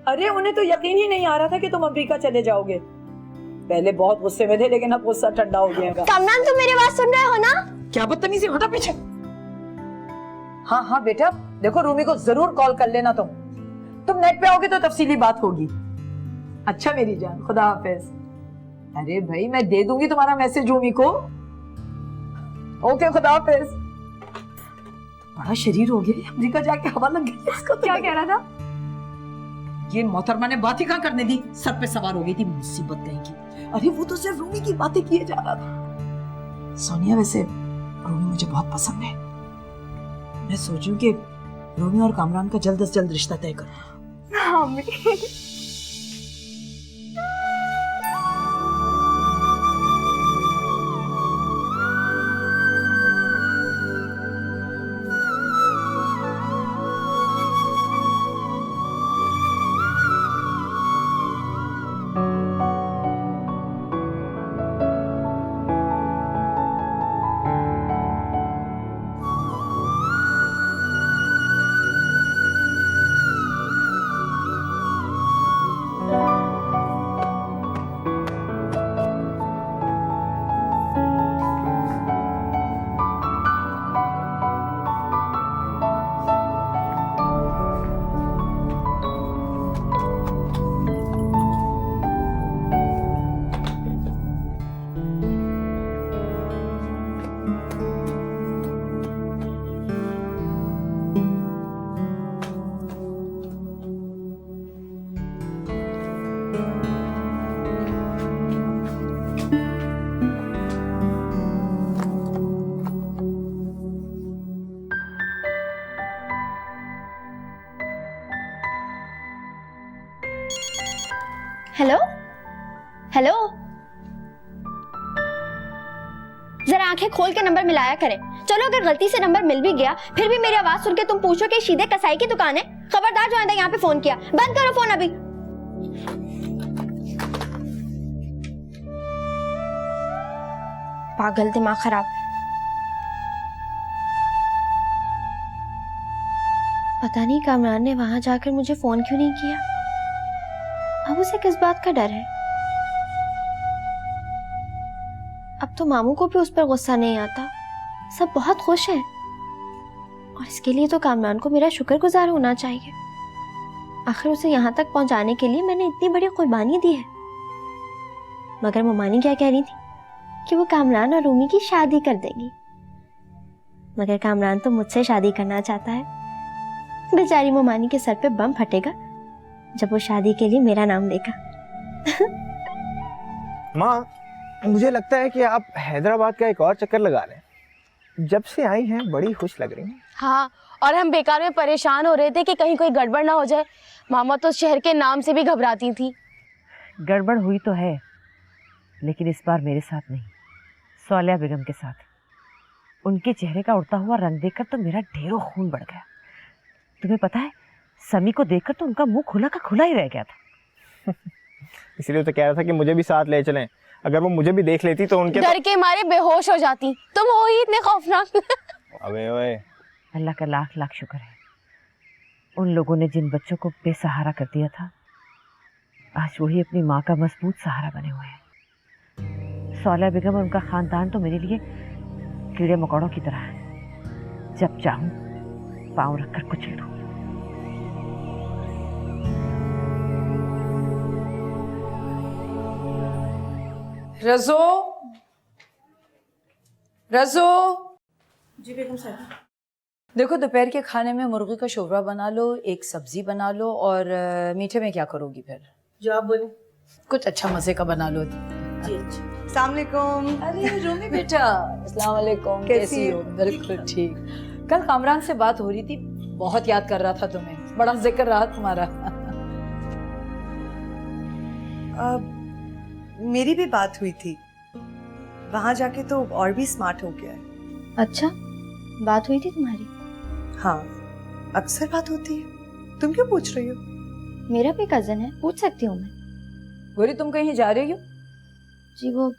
अरे उन्हें तो यकीन ही नहीं आ रहा था कि तुम अमेरिका चले जाओगे। पहले बहुत गुस्से में थे, लेकिन अब गुस्सा ठंडा हो गया। कामरान, तुम मेरी बात सुन रहे हो ना? क्या बदतमीजी, हटो पीछे। हाँ हाँ बेटा, देखो रूमी को जरूर कॉल कर लेना। तुम नेट पे आओगे तो तफसीली बात होगी। अच्छा मेरी जान, खुदा हाफिज। अरे भाई, मैं दे दूंगी तुम्हारा मैसेज रूमी को। ओके, खुदा हाफिज। बड़ा शरीर हो गया, अमेरिका जाके हवा लग गई इसको। क्या कह रहा था? ये मोहतरमा ने बात ही कहाँ करने दी, सर पे सवार हो गई थी मुसीबत कहीं की। अरे वो तो सिर्फ रूमी की बातें किए जा रहा था। सोनिया, वैसे रूमी मुझे बहुत पसंद है। मैं सोचूं कि रूमी और कामरान का जल्द से जल्द रिश्ता तय करूं। हाँ, हेलो हेलो, जरा आंखें खोल के नंबर मिलाया करें। चलो अगर गलती से नंबर मिल भी गया, फिर भी मेरी आवाज सुन के तुम पूछो कि सीधे कसाई की दुकान है। खबरदार जो आइंदा यहाँ पे फोन किया। बंद करो फोन अभी। पागल, दिमाग खराब। पता नहीं कामरान ने वहां जाकर मुझे फोन क्यों नहीं किया। अब उसे किस बात का डर है? अब तो मामू को भी उस पर गुस्सा नहीं आता, सब बहुत खुश हैं। और इसके लिए तो कामरान को मेरा शुक्रगुजार होना चाहिए। आखिर उसे यहाँ तक पहुँचाने के लिए मैंने इतनी बड़ी कुर्बानी दी है। मगर मोमानी क्या कह रही थी कि वो कामरान और रूमी की शादी कर देगी। मगर कामरान तो मुझसे शादी करना चाहता है। बेचारी मोमानी के सर पे बम फटेगा जब वो शादी के लिए मेरा नाम लेगा। माँ, मुझे लगता है कि आप हैदराबाद का एक और चक्कर लगा लें। जब से आई हैं बड़ी खुश लग रही हैं। हाँ, और हम बेकार में परेशान हो रहे थे कि कहीं कोई गड़बड़ ना हो जाए। मामा तो शहर के नाम से भी घबराती थी। गड़बड़ हुई तो है, लेकिन इस बार मेरे साथ नहीं, सौल्या बेगम के साथ। उनके चेहरे का उड़ता हुआ रंग देखकर तो मेरा ढेरों खून बढ़ गया। तुम्हें पता है, समी को देखकर तो उनका मुंह खुला का खुला ही रह गया था। इसलिए तो कह रहा था कि मुझे भी साथ ले चलें। अगर वो मुझे भी देख लेती तो उनके डर के मारे बेहोश हो जाती। तुम हो ही इतने खौफनाक। अबे ओए, अल्लाह का लाख लाख शुक्र है, उन लोगों ने जिन बच्चों को बेसहारा कर दिया था, आज वही अपनी माँ का मजबूत सहारा बने हुए हैं। सौल्या बेगम और उनका खानदान तो मेरे लिए कीड़े मकोड़ों की तरह है। जब चाहूं पाँव रखकर कुचल दूं। रज़ो, रज़ो। जी बेगम साहब। देखो, दोपहर के खाने में मुर्गी का शोरबा बना लो, एक सब्जी बना लो, और मीठे में क्या करोगी फिर? जो आप बोले। कुछ अच्छा मजे का बना लो। जी अच्छा। अस्सलाम वालेकुम। अरे रूमी बेटा, अस्सलाम वालेकुम। कैसी हो? बिल्कुल ठीक। कल कामरान से बात हो रही थी, बहुत याद कर रहा था तुम्हें, बड़ा जिक्र रहा तुम्हारा। मेरी भी बात हुई थी, वहां जाके तो और भी स्मार्ट हो गया है। अच्छा, बात हुई थी तुम्हारी? हाँ, अक्सर बात होती है। तुम क्यों पूछ रही हो? मेरा भी कजन है, पूछ सकती हूँ मैं। गोरी, तुम कहीं जा रही हो? जी, वो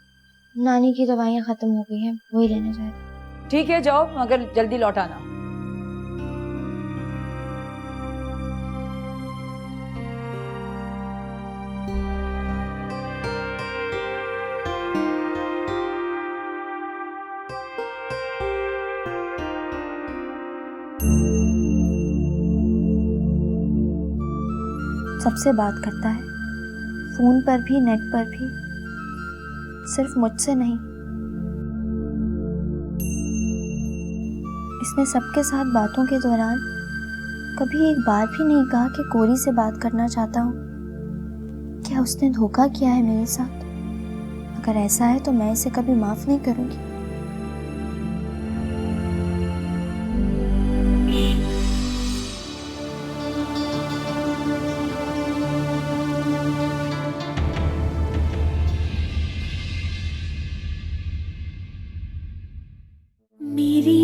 नानी की दवाइयाँ खत्म हो गई हैं, वही लेने जा रही। ठीक है, जाओ, मगर जल्दी लौट आना। सबसे बात करता है, फोन पर भी, नेट पर भी, सिर्फ मुझसे नहीं। इसने सबके साथ बातों के दौरान कभी एक बार भी नहीं कहा कि कोरी से बात करना चाहता हूँ। क्या उसने धोखा किया है मेरे साथ? अगर ऐसा है तो मैं इसे कभी माफ नहीं करूँगी। मेरी